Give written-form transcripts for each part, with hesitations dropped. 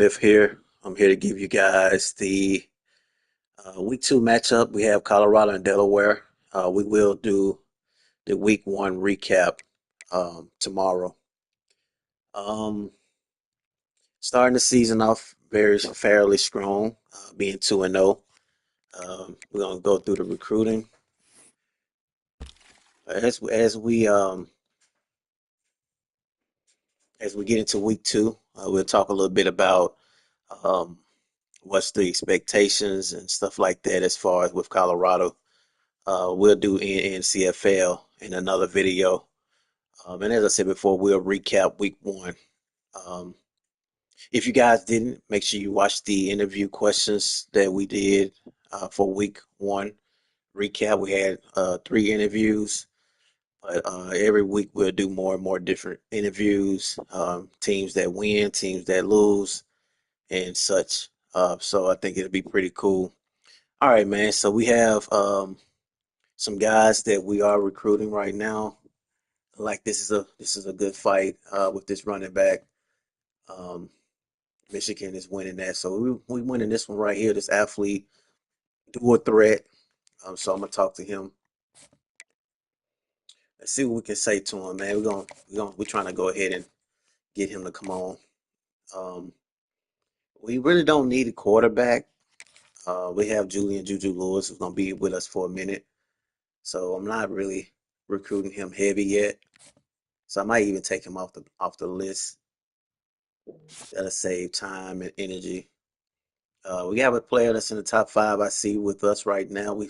Biff here. I'm here to give you guys the week two matchup. We have Colorado and Delaware. We will do the week one recap tomorrow. Um, Starting the season off very fairly strong, being 2-0. We're gonna go through the recruiting as we get into week two. We'll talk a little bit about um, what's the expectations and stuff like that as far as with Colorado. We'll do NNCFL in another video. And as I said before, we'll recap week one. Um, if you guys didn't, make sure you watch the interview questions that we did for week one recap. We had three interviews, but every week we'll do more and more different interviews, teams that win, teams that lose, and such. So I think it'll be pretty cool. All right, man. So we have some guys that we are recruiting right now. Like this is a good fight with this running back. Um, Michigan is winning that, so we winning this one right here. This athlete, dual threat. So I'm gonna talk to him. Let's see what we can say to him, man. We're trying to go ahead and get him to come on. Um, we really don't need a quarterback. We have Julian Juju Lewis who's gonna be with us for a minute, so I'm not really recruiting him heavy yet. So I might even take him off the list. That'll save time and energy. We have a player that's in the top five I see with us right now.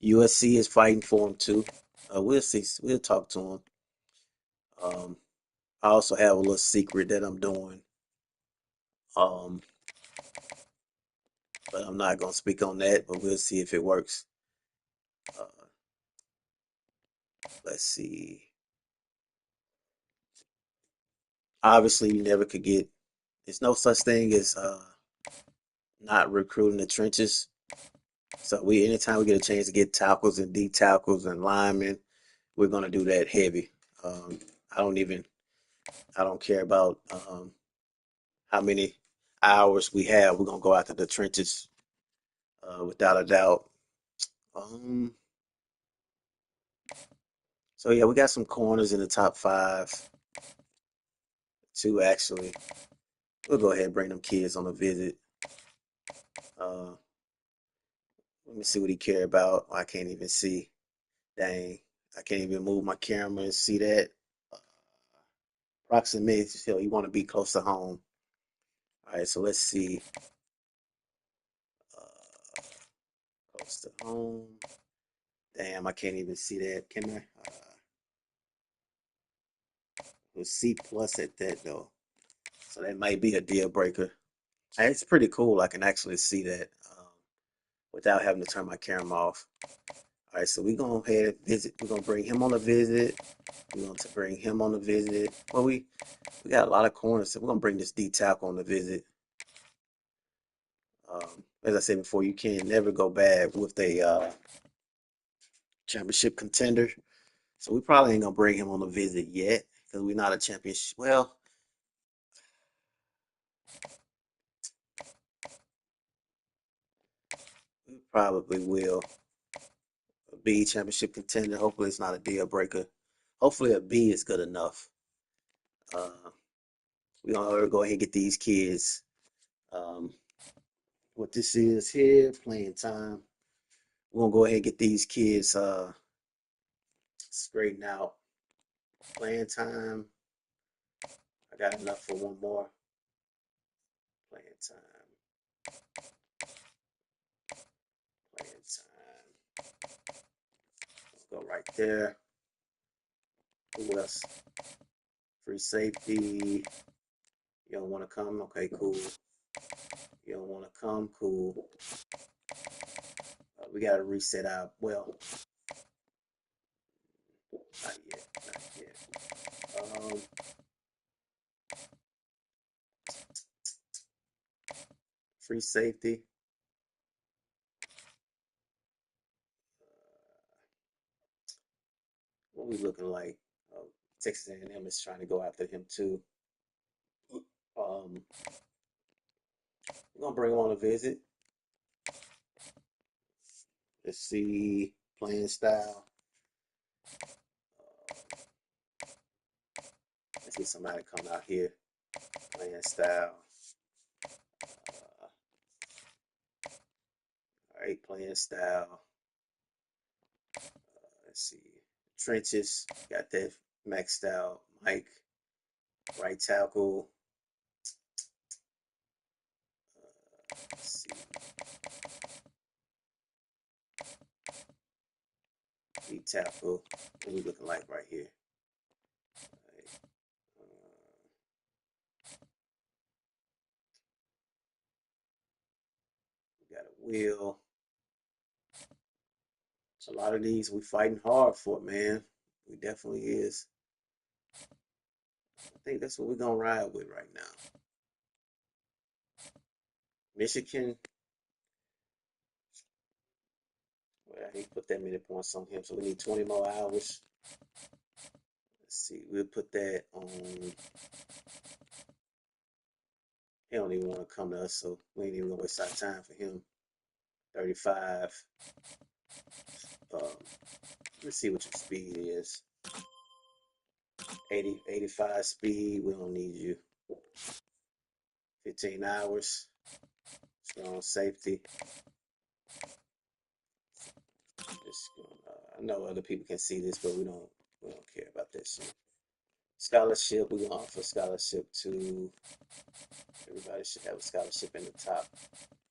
USC is fighting for him too. We'll see. We'll talk to him. Um, I also have a little secret that I'm doing, um, but I'm not gonna speak on that. But we'll see if it works. Uh, let's see. Obviously, you never could get. There's no such thing as not recruiting the trenches. So anytime we get a chance to get tackles and D tackles and linemen, we're gonna do that heavy. Um, I don't even. I don't care about how many hours we have. We're gonna go out to the trenches without a doubt. Um, so yeah, we got some corners in the top five, two actually. We'll go ahead and bring them kids on a visit. Uh, Let me see what he care about. I can't even see. Dang, I can't even move my camera and see that. Uh, Proximity, so you want to be close to home. All right, so let's see. Uh, Close to home. Damn, I can't even see that. Can I? With C plus at that though. So that might be a deal breaker. It's pretty cool. I can actually see that without having to turn my camera off. All right, so we're gonna go ahead and visit. We're gonna bring him on a visit. We're going to bring him on a visit. Well, we got a lot of corners, so we're gonna bring this D tackle on the visit. As I said before, you can never go bad with a championship contender. So we probably ain't gonna bring him on a visit yet because we're not a championship. Well, we probably will. A B championship contender. Hopefully, it's not a deal breaker. Hopefully, a B is good enough. Uh, we're gonna go ahead and get these kids. Um, what this is here, playing time. We're gonna go ahead and get these kids straightened out. Playing time. I got enough for one more. Playing time. Playing time. Go right there. Who else? Free safety. You don't want to come? Okay, cool. You don't want to come? Cool. We got to reset our, well, not yet. Not yet. Free safety. What we looking like? Texas A&M is trying to go after him too. Um, We're gonna bring him on a visit. Let's see playing style. Let's get somebody to come out here. Playing style. All right, playing style. Let's see. Trenches. Got that maxed out. Mike. Right tackle. Let's see. D tackle. What we looking like right here? Right. We got a wheel. So a lot of these we fighting hard for, man. We definitely is. I think that's what we're gonna ride with right now. Michigan, well, I didn't put that many points on him, so we need 20 more hours. Let's see, we'll put that on. He don't even want to come to us, so we ain't even gonna waste our time for him. 35. Let's see what your speed is. 80, 85 speed. We don't need you. 15 hours. Strong safety. Just I know other people can see this, but we don't care about that shit. Scholarship. We're gonna offer scholarship to everybody. Should have a scholarship in the top.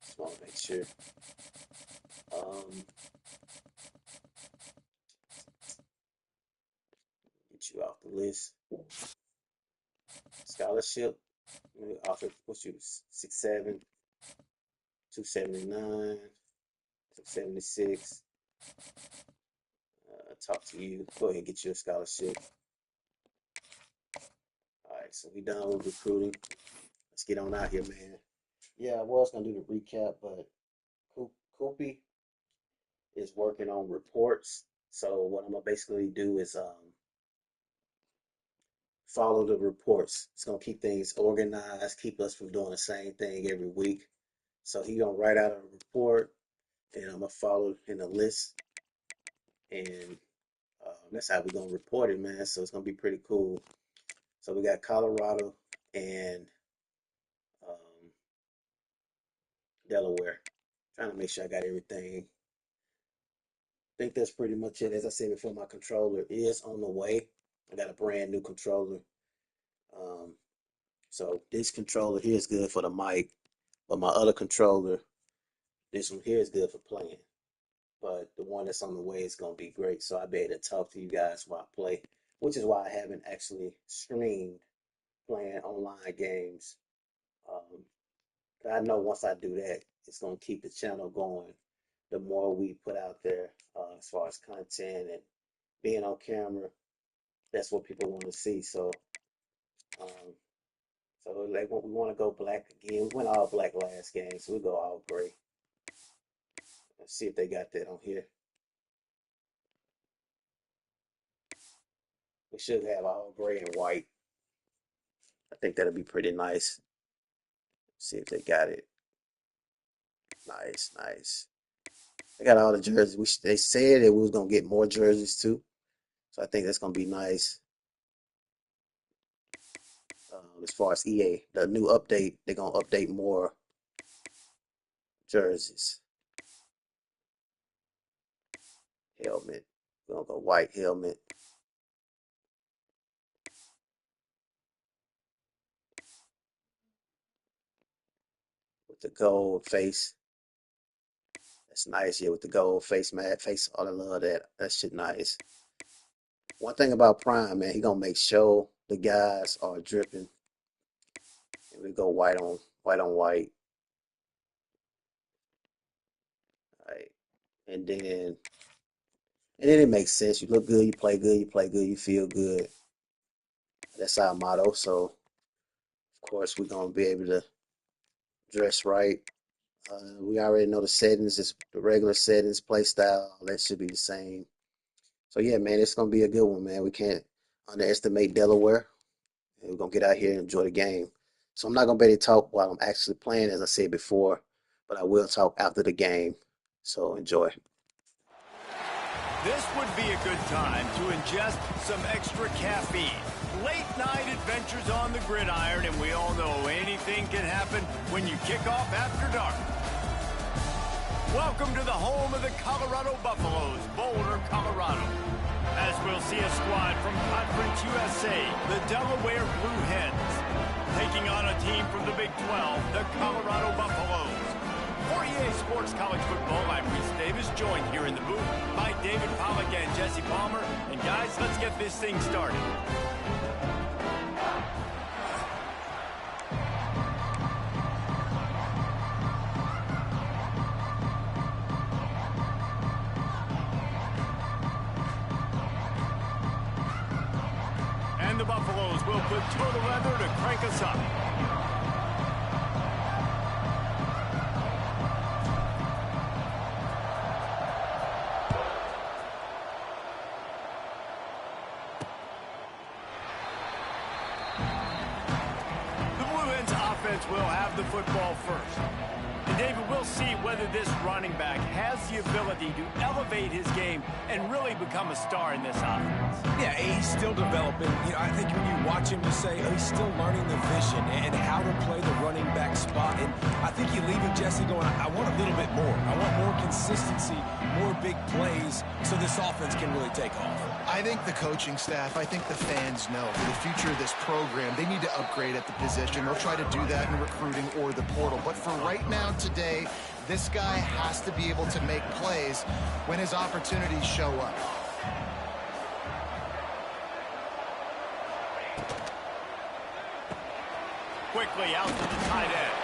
Just want to make sure. Um, get you off the list. Scholarship. We offer what's you 6'7", 279, 276. Talk to you. Go ahead and get you a scholarship. All right, so we done with recruiting. Let's get on out here, man. Yeah, I was gonna do the recap, but Koopy is working on reports. So what I'm gonna basically do is follow the reports. It's gonna keep things organized, keep us from doing the same thing every week. So he gonna write out a report, and I'm gonna follow in the list, and that's how we're gonna report it, man. So it's gonna be pretty cool. So we got Colorado and um, Delaware. Trying to make sure I got everything. I think that's pretty much it. As I said before, my controller is on the way. I got a brand new controller. Um, so this controller here is good for the mic, but my other controller, this one here is good for playing. But the one that's on the way is gonna be great. So I be able to talk to you guys while I play, which is why I haven't actually streamed playing online games. Um, I know once I do that, it's gonna keep the channel going. The more we put out there, as far as content and being on camera, that's what people want to see. So, um, so like we want to go black again. We went all black last game, so we go all gray. Let's see if they got that on here. We should have all gray and white. I think that'll be pretty nice. See if they got it. Nice, nice. They got all the jerseys. They said that we was gonna get more jerseys too, so I think that's gonna be nice. As far as EA, the new update, they're gonna update more jerseys. Helmet. We're gonna go white helmet with the gold face. That's nice, yeah, with the gold face mat, face. All I love that. That shit nice. One thing about Prime, man, he gonna make sure the guys are dripping, and we go white on white, right? And then it makes sense. You look good, you play good, you play good, you feel good. That's our motto. So of course we're gonna be able to dress right. We already know the settings, is the regular settings, play style, that should be the same. So yeah, man, it's gonna be a good one, man. We can't underestimate Delaware. And we're gonna get out here and enjoy the game. So I'm not going to be able to talk while I'm actually playing, as I said before, but I will talk after the game. So enjoy. This would be a good time to ingest some extra caffeine. Late night adventures on the gridiron, and we all know anything can happen when you kick off after dark. Welcome to the home of the Colorado Buffaloes, Boulder, Colorado. As we'll see a squad from Conference USA, the Delaware Blue Hens, taking on a team from the Big 12, the Colorado Buffaloes. For EA Sports College Football, I'm Reese Davis, joined here in the booth by David Pollack and Jesse Palmer. And guys, let's get this thing started. And the Buffaloes will put total leather to crank us up. Will have the football first. And David, we'll see whether this running back has the ability to elevate his game and really become a star in this offense. Yeah, he's still developing. You know, I think when you watch him, you say, oh, he's still learning the vision and how to play the running back spot. And I think you leave him, Jesse, going, I want a little bit more. I want more consistency, more big plays, so this offense can really take off. I think the coaching staff, I think the fans know for the future of this program, they need to upgrade at the position. They'll try to do that in recruiting or the portal. But for right now, today, this guy has to be able to make plays when his opportunities show up. Quickly out to the tight end.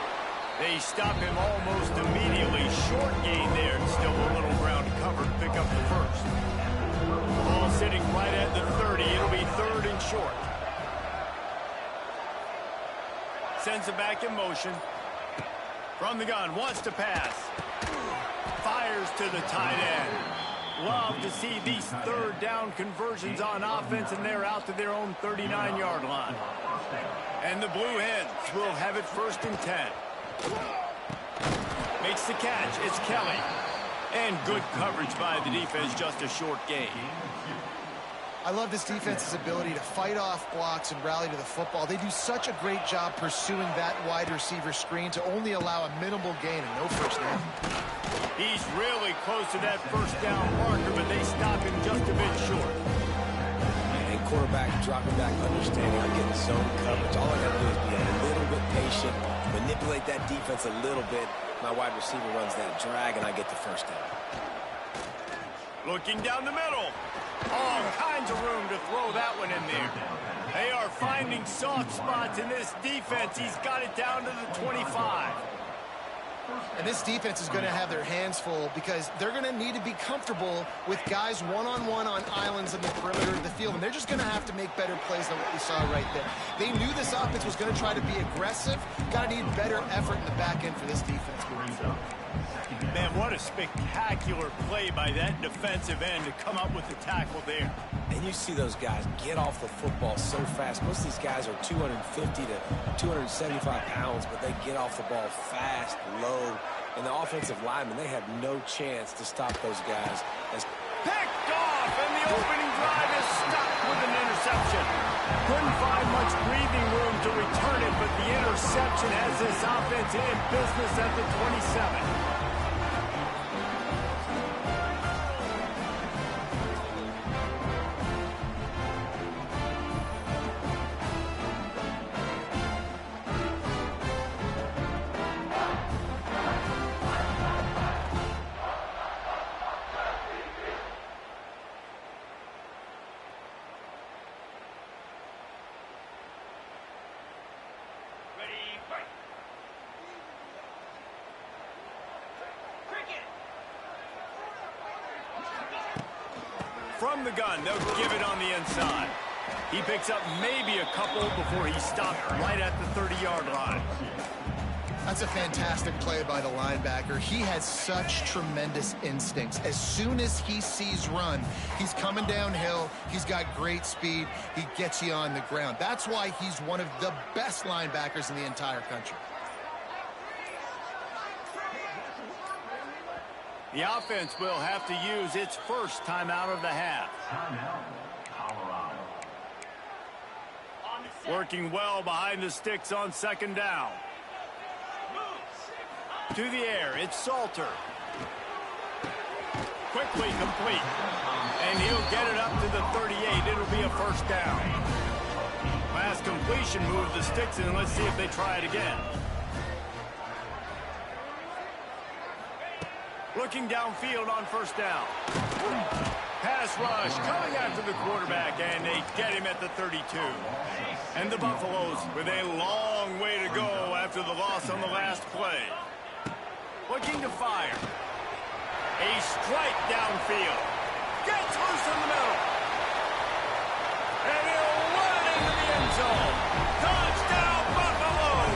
They stop him almost immediately. Short gain there. Still a little ground covered. Pick up the first. Ball sitting right at the 30. It'll be third and short. Sends it back in motion. From the gun. Wants to pass. Fires to the tight end. Love to see these third down conversions on offense, and they're out to their own 39-yard line. And the Blue Hens will have it first and 10. Makes the catch. It's Kelly. And good coverage by the defense, just a short gain. I love this defense's ability to fight off blocks and rally to the football. They do such a great job pursuing that wide receiver screen to only allow a minimal gain and no first down. He's really close to that first down marker, but they stop him just a bit short. And quarterback dropping back, understanding I'm getting zone coverage. All I got to do is be a little bit patient, manipulate that defense a little bit. My wide receiver runs that drag, and I get the first down. Looking down the middle. All kinds of room to throw that one in there. They are finding soft spots in this defense. He's got it down to the 25. And this defense is going to have their hands full because they're going to need to be comfortable with guys one-on-one on islands in the perimeter of the field. And they're just going to have to make better plays than what we saw right there. They knew this offense was going to try to be aggressive. Got to need better effort in the back end for this defense moving forward. Man, what a spectacular play by that defensive end to come up with the tackle there. And you see those guys get off the football so fast. Most of these guys are 250 to 275 pounds, but they get off the ball fast, low. And the offensive linemen, they have no chance to stop those guys. Picked off, and the opening drive is stopped with an interception. Couldn't find much breathing room to return it, but the interception has this offense in business at the 27. From the gun, they'll give it on the inside. He picks up maybe a couple before he stopped right at the 30-yard line. That's a fantastic play by the linebacker. He has such tremendous instincts. As soon as he sees run, he's coming downhill. He's got great speed. He gets you on the ground. That's why he's one of the best linebackers in the entire country. The offense will have to use its first timeout of the half. Working well behind the sticks on second down. To the air, it's Salter. Quickly complete. And he'll get it up to the 38. It'll be a first down. Last completion moved the sticks, and let's see if they try it again. Looking downfield on first down. Pass rush coming after the quarterback, and they get him at the 32. And the Buffaloes with a long way to go after the loss on the last play. Looking to fire. A strike downfield. Gets loose in the middle. And he'll run it into the end zone. Touchdown, Buffaloes!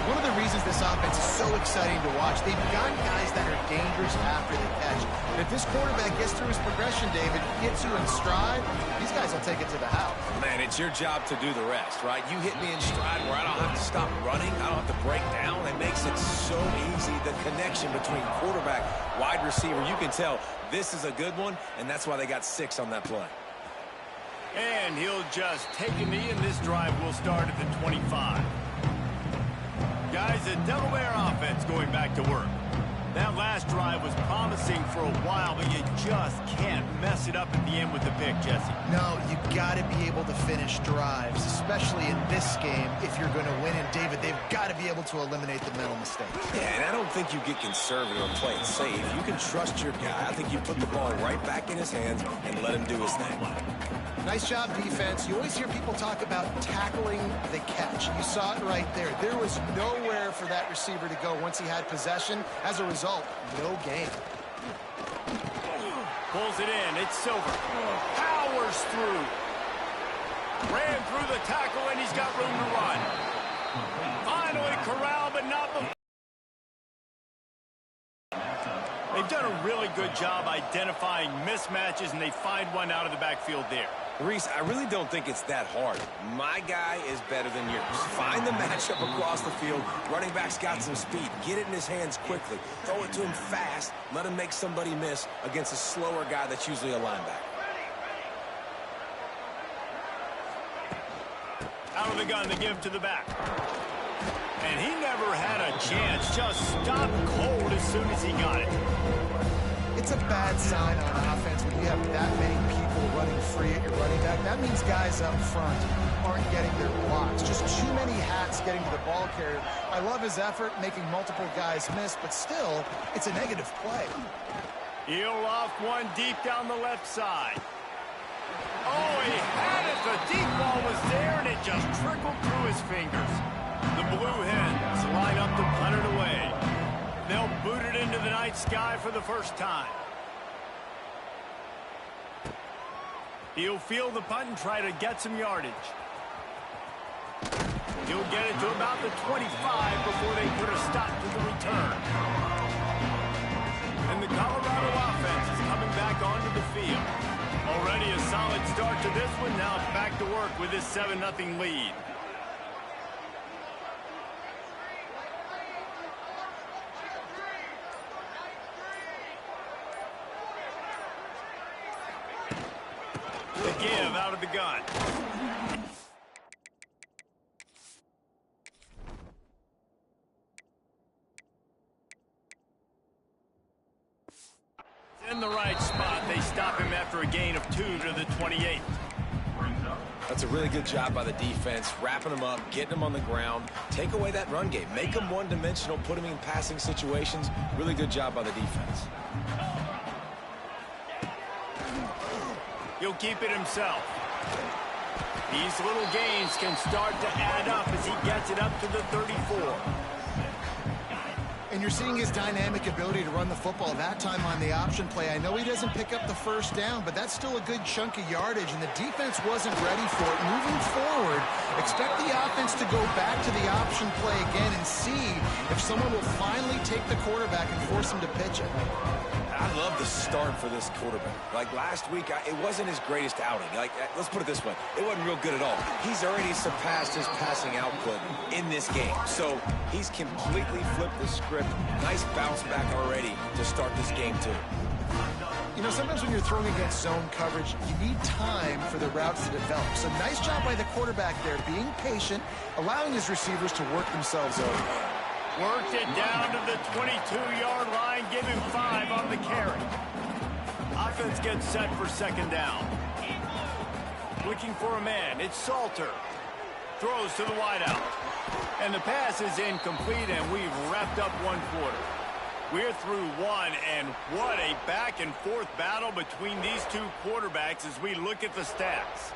One of the reasons this offense is so exciting to watch, they've got guys that are dangerous after the catch. And if this quarterback gets through his progression, David, gets you in stride, these guys will take it to the house. Man, it's your job to do the rest, right? You hit me in stride where I don't have to stop running. I don't have to break down. It makes it so easy. The connection between quarterback, wide receiver, you can tell this is a good one, and that's why they got 6 on that play. And he'll just take a knee, and this drive will start at the 25. Guys, the Delaware offense going back to work. That last drive was promising for a while, but you just can't mess it up at the end with the pick, Jesse. No, you got to be able to finish drives, especially in this game if you're going to win. And, David, they've got to be able to eliminate the mental mistakes. Yeah, and I don't think you get conservative or play it safe. You can trust your guy. I think you put the ball right back in his hands and let him do his thing. Nice job, defense. You always hear people talk about tackling the catch. You saw it right there. There was nowhere for that receiver to go once he had possession. As a result, no gain. Pulls it in. It's Silver. Powers through. Ran through the tackle, and he's got room to run. Finally corralled, but not before. They've done a really good job identifying mismatches, and they find one out of the backfield there. Reese, I really don't think it's that hard. My guy is better than yours. Find the matchup across the field. Running back's got some speed. Get it in his hands quickly. Throw it to him fast. Let him make somebody miss against a slower guy that's usually a linebacker. Out of the gun, the give to the back. And he never had a chance. Just stopped cold as soon as he got it. It's a bad sign on offense when you have that many people running free at your running back. That means guys up front aren't getting their blocks. Just too many hats getting to the ball carrier. I love his effort, making multiple guys miss, but still, it's a negative play. He'll loft one deep down the left side. Oh, he had it. The deep ball was there, and it just trickled through his fingers. The Blue Hens line up to punt it away. They'll boot it into the night sky for the first time. He'll field the punt and try to get some yardage. He'll get it to about the 25 before they put a stop to the return. And the Colorado offense is coming back onto the field. Already a solid start to this one. Now back to work with this 7-0 lead. The give out of the gun. In the right spot. They stop him after a gain of 2 to the 28. That's a really good job by the defense, wrapping them up, getting them on the ground. Take away that run game. Make them one-dimensional, put them in passing situations. Really good job by the defense. He'll keep it himself. These little gains can start to add up as he gets it up to the 34. And you're seeing his dynamic ability to run the football that time on the option play. I know he doesn't pick up the first down, but that's still a good chunk of yardage, and the defense wasn't ready for it. Moving forward, expect the offense to go back to the option play again and see if someone will finally take the quarterback and force him to pitch it. I love the start for this quarterback. Like last week, it wasn't his greatest outing. Like, let's put it this way. It wasn't real good at all. He's already surpassed his passing output in this game. So he's completely flipped the script. Nice bounce back already to start this game, too. You know, sometimes when you're throwing against zone coverage, you need time for the routes to develop. So nice job by the quarterback there, being patient, allowing his receivers to work themselves over. Worked it down to the 22-yard line, give him 5 on the carry. Offense gets set for second down. Looking for a man, it's Salter. Throws to the wideout. And the pass is incomplete, and we've wrapped up one quarter. We're through one, and what a back-and-forth battle between these two quarterbacks as we look at the stats.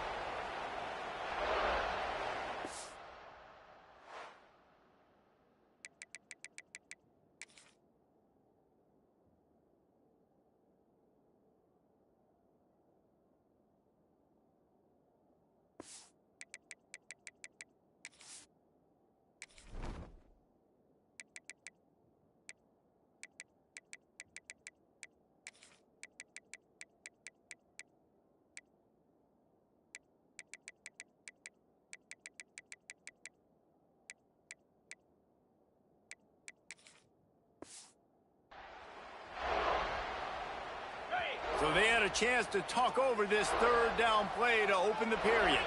So they had a chance to talk over this third down play to open the period.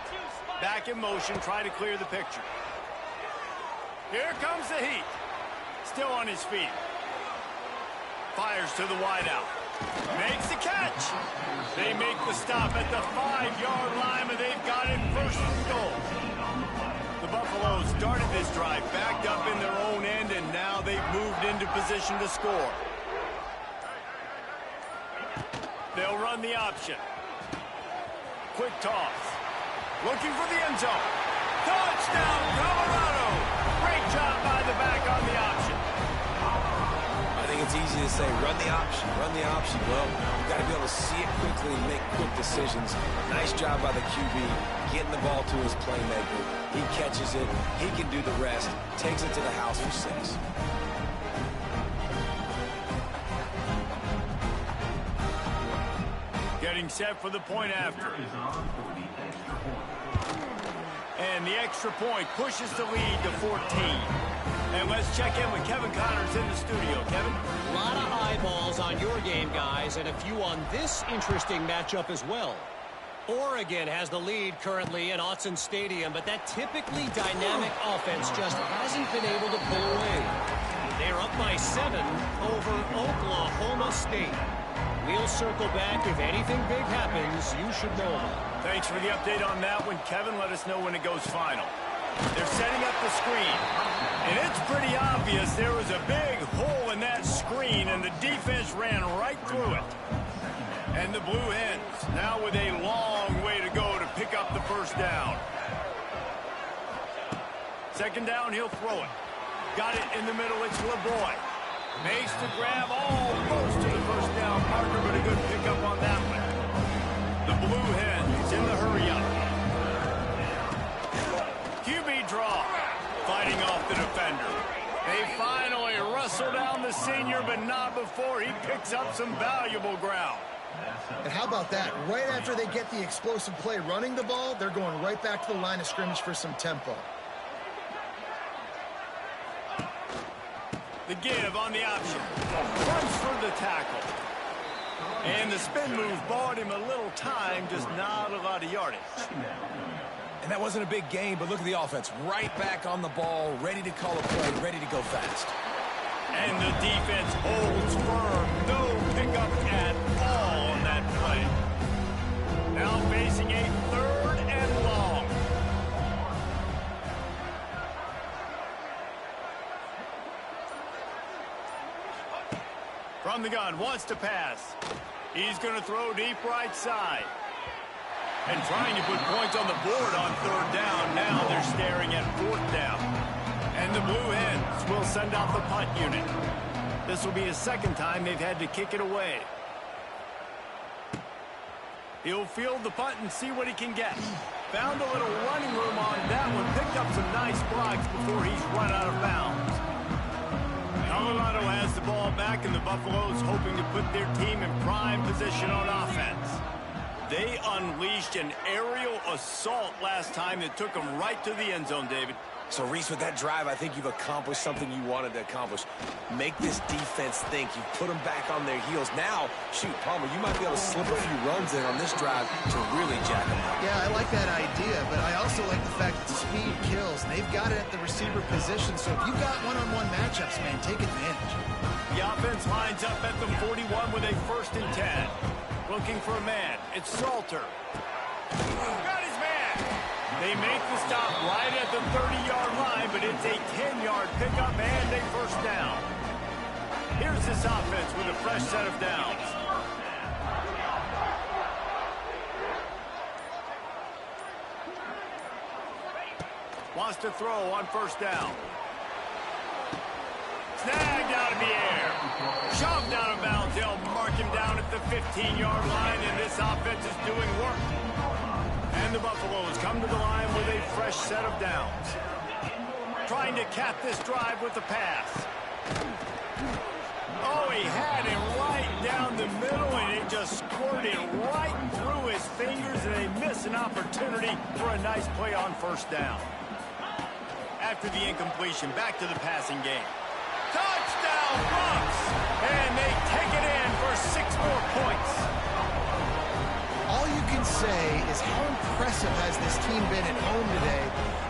Back in motion, try to clear the picture. Here comes the heat. Still on his feet. Fires to the wideout. Makes the catch. They make the stop at the 5-yard line, but they've got it first and goal. The Buffaloes started this drive backed up in their own end, and now they've moved into position to score. They'll run the option. Quick toss. Looking for the end zone. Touchdown, Colorado! Great job by the back on the option. I think it's easy to say, run the option, run the option. Well, you've got to be able to see it quickly and make quick decisions. Nice job by the QB, getting the ball to his playmaker. He catches it. He can do the rest. Takes it to the house for 6. Getting set for the point after. And the extra point pushes the lead to 14. And let's check in with Kevin Connors in the studio. Kevin? A lot of eyeballs on your game, guys, and a few on this interesting matchup as well. Oregon has the lead currently at Autzen Stadium, but that typically dynamic offense just hasn't been able to pull away. They're up by 7 over Oklahoma State. We'll circle back. If anything big happens, you should know about it. Thanks for the update on that one, Kevin. Let us know when it goes final. They're setting up the screen. And it's pretty obvious there was a big hole in that screen, and the defense ran right through it. And the Blue Hens now with a long way to go to pick up the first down. Second down, he'll throw it. Got it in the middle, it's LeBoy. Makes the grab almost to the first down partner, but a good pickup on that one. The Blue Hens in the hurry-up. QB draw, fighting off the defender. They finally wrestle down the senior, but not before he picks up some valuable ground. And how about that? Right after they get the explosive play running the ball, they're going right back to the line of scrimmage for some tempo. The give on the option. Runs for the tackle. And the spin move bought him a little time, just not a lot of yardage. And that wasn't a big gain, but look at the offense. Right back on the ball, ready to call a play, ready to go fast. And the defense holds firm. No pickup at all on that play. Now facing a 3rd and long. From the gun, wants to pass. He's going to throw deep right side. And trying to put points on the board on 3rd down. Now they're staring at 4th down. And the Blue Hens will send out the punt unit. This will be his second time they've had to kick it away. He'll field the punt and see what he can get. Found a little running room on that one. Picked up some nice blocks before he's run out of bounds. Colorado has the ball back, and the Buffaloes hoping to put their team in prime position on offense. They unleashed an aerial assault last time that took them right to the end zone, David. So, Reese, with that drive, I think you've accomplished something you wanted to accomplish. Make this defense think. You've put them back on their heels. Now, shoot, Palmer, you might be able to slip a few runs in on this drive to really jack them up. Yeah, I like that idea, but I also like the fact that speed kills. And they've got it at the receiver position, so if you've got one-on-one matchups, man, take advantage. The offense lines up at the 41 with a 1st and 10. Looking for a man. It's Salter. Got his man. They make the stop right at the 30-yard line, but it's a 10-yard pickup and a 1st down. Here's this offense with a fresh set of downs. Wants to throw on 1st down. Snagged out of the air. Shoved out of bounds. They'll mark him down at the 15-yard line, and this offense is doing work. And the Buffaloes come to the line with a fresh set of downs. Trying to cap this drive with the pass. Oh, he had it right down the middle, and it just squirted right through his fingers, and they miss an opportunity for a nice play on 1st down. After the incompletion, back to the passing game. Touchdown, Bucks! And they take it in for 6 more points. All you can say is how impressive has this team been at home today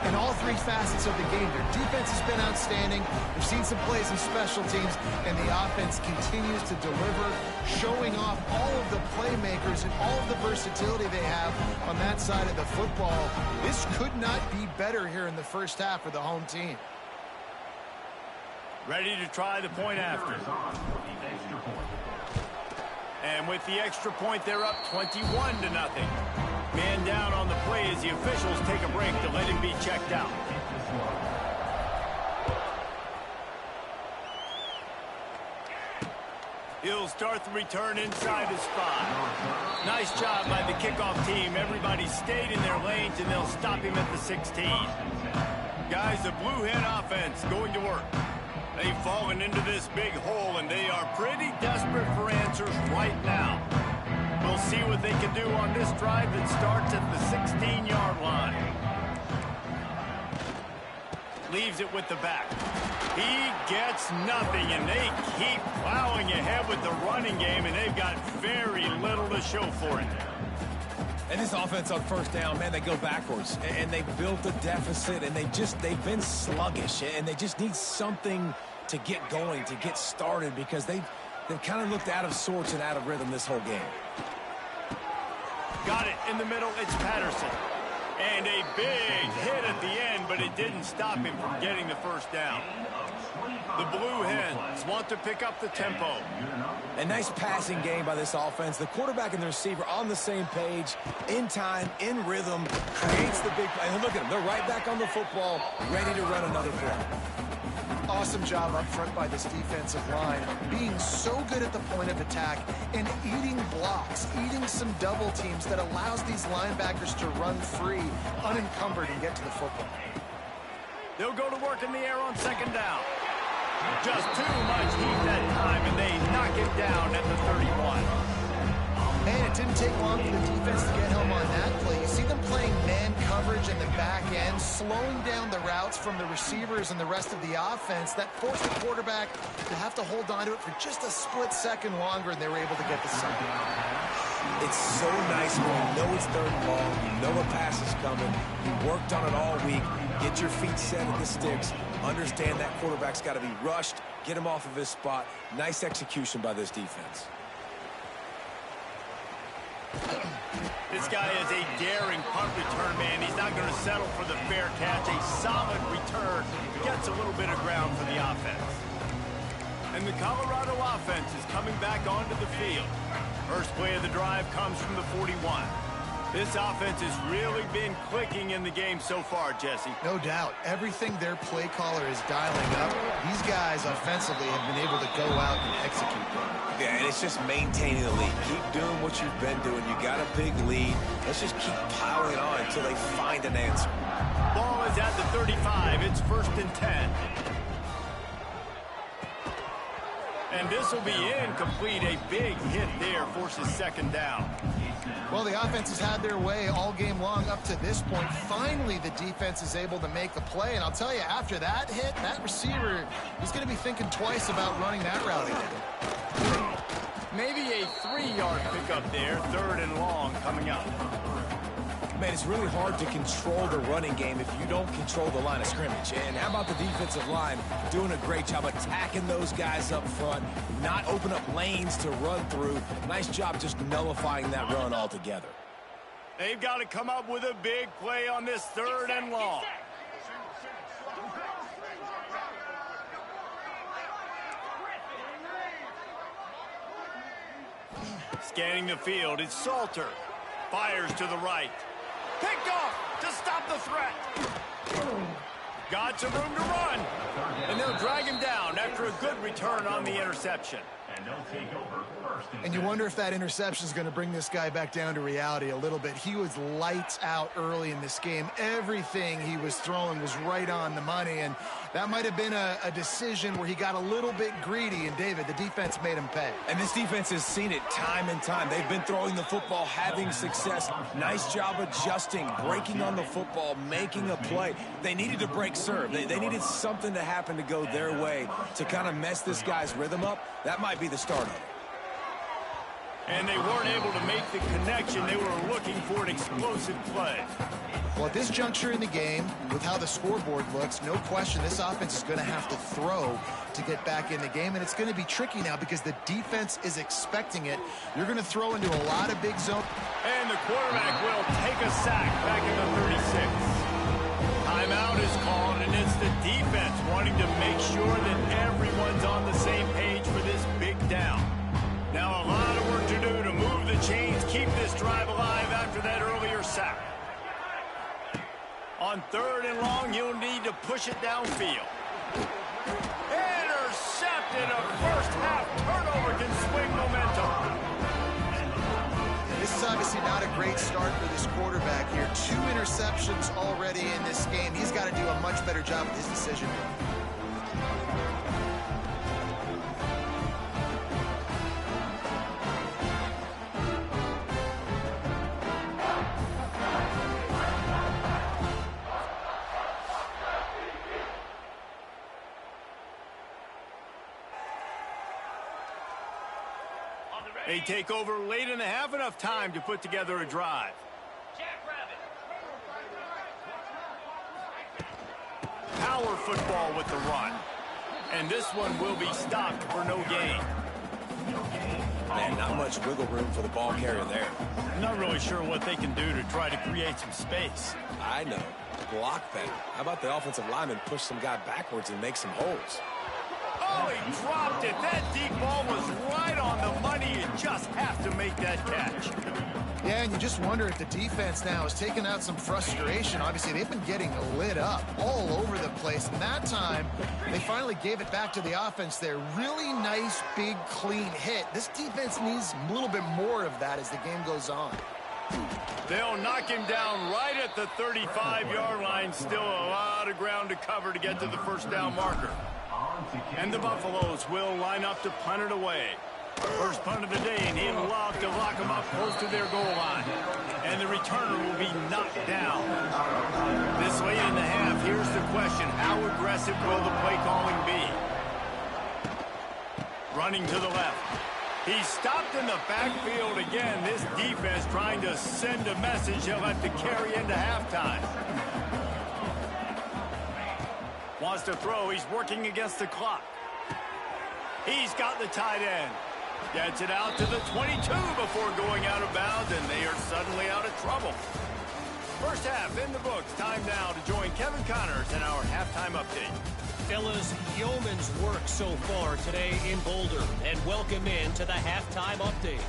in all 3 facets of the game. Their defense has been outstanding. We've seen some plays in special teams, and the offense continues to deliver, showing off all of the playmakers and all of the versatility they have on that side of the football. This could not be better here in the 1st half for the home team. Ready to try the point after. And with the extra point, they're up 21-0. Man down on the play as the officials take a break to let him be checked out. He'll start the return inside his spot. Nice job by the kickoff team. Everybody stayed in their lanes, and they'll stop him at the 16. Guys, the Blue Hen offense going to work. They've fallen into this big hole, and they are pretty desperate for answers right now. We'll see what they can do on this drive that starts at the 16-yard line. Leaves it with the back. He gets nothing, and they keep plowing ahead with the running game, and they've got very little to show for it. And this offense on 1st down, man, they go backwards. And they built a deficit, and they've been sluggish. And they just need something to get going, to get started, because they've kind of looked out of sorts and out of rhythm this whole game. Got it in the middle. It's Patterson. And a big hit at the end, but it didn't stop him from getting the 1st down. The Blue Hens want to pick up the tempo. A nice passing game by this offense. The quarterback and the receiver on the same page, in time, in rhythm, creates the big play. And look at them. They're right back on the football, ready to run another play. Awesome job up front by this defensive line, being so good at the point of attack and eating blocks, eating some double teams that allows these linebackers to run free, unencumbered, and get to the football. They'll go to work in the air on 2nd down. Just too much heat that time, and they knock him down at the 31. Man, it didn't take long for the defense to get home on that play. You see them playing man coverage in the back end, slowing down the routes from the receivers and the rest of the offense. That forced the quarterback to have to hold on to it for just a split second longer, and they were able to get the sack. It's so nice when you know it's 3rd and long, you know a pass is coming, you worked on it all week, get your feet set at the sticks, understand that quarterback's got to be rushed, get him off of his spot. Nice execution by this defense. This guy is a daring punt return man. He's not going to settle for the fair catch. A solid return. Gets a little bit of ground for the offense. And the Colorado offense is coming back onto the field. First play of the drive comes from the 41. This offense has really been clicking in the game so far, Jesse. No doubt. Everything their play caller is dialing up, these guys offensively have been able to go out and execute them. Yeah, and it's just maintaining the lead. Keep doing what you've been doing. You got a big lead. Let's just keep piling on until they find an answer. Ball is at the 35. It's 1st and 10. And this will be incomplete. A big hit there forces 2nd down. Well, the offense has had their way all game long up to this point. Finally, the defense is able to make a play. And I'll tell you, after that hit, that receiver, he's going to be thinking twice about running that route again. Maybe a 3-yard pickup there. 3rd and long coming up. Man, it's really hard to control the running game if you don't control the line of scrimmage. And how about the defensive line doing a great job attacking those guys up front, not open up lanes to run through. Nice job just nullifying that run altogether. They've got to come up with a big play on this 3rd and long. Scanning the field, it's Salter. Fires to the right. Picked off to stop the threat. Got some room to run. And they'll drag him down after a good return on the interception. And you wonder if that interception is going to bring this guy back down to reality a little bit. He was lights out early in this game. Everything he was throwing was right on the money, and that might have been a decision where he got a little bit greedy, and David, the defense made him pay. And this defense has seen it time and time. They've been throwing the football, having success. Nice job adjusting, breaking on the football, making a play. They needed to break serve. They needed something to happen to go their way to kind of mess this guy's rhythm up. That might be the start of it. And they weren't able to make the connection. They were looking for an explosive play. Well, at this juncture in the game, with how the scoreboard looks, no question this offense is going to have to throw to get back in the game, and it's going to be tricky now because the defense is expecting it. You're going to throw into a lot of big zone. And the quarterback will take a sack back in the 36. Timeout is called, and it's the defense wanting to make sure that everyone's on the same page for this big down. Now a lot of work to do to move the chains, keep this drive alive after that earlier sack. On 3rd and long, you'll need to push it downfield. Intercepted. A first half turnover can swing momentum. This is obviously not a great start for this quarterback here. 2 interceptions already in this game. He's got to do a much better job with his decision making. They take over late in the half, enough time to put together a drive. Power football with the run. And this one will be stopped for no gain. Man, not much wiggle room for the ball carrier there. I'm not really sure what they can do to try to create some space. I know. Block better. How about the offensive lineman push some guy backwards and make some holes? Oh, he dropped it. That deep ball was right on the money. You just have to make that catch. Yeah, and you just wonder if the defense now is taking out some frustration. Obviously, they've been getting lit up all over the place. And that time, they finally gave it back to the offense there. Really nice, big, clean hit. This defense needs a little bit more of that as the game goes on. They'll knock him down right at the 35-yard line. Still a lot of ground to cover to get to the first down marker. And the Buffaloes will line up to punt it away. First punt of the day, and he'll lock them up close to their goal line. And the returner will be knocked down. This late in the half, here's the question. How aggressive will the play calling be? Running to the left. He's stopped in the backfield again. This defense trying to send a message he'll have to carry into halftime. Wants to throw. He's working against the clock. He's got the tight end. Gets it out to the 22 before going out of bounds, and they are suddenly out of trouble. First half in the books. Time now to join Kevin Connors in our halftime update. Fellas, yeoman's work so far today in Boulder, and welcome in to the halftime update.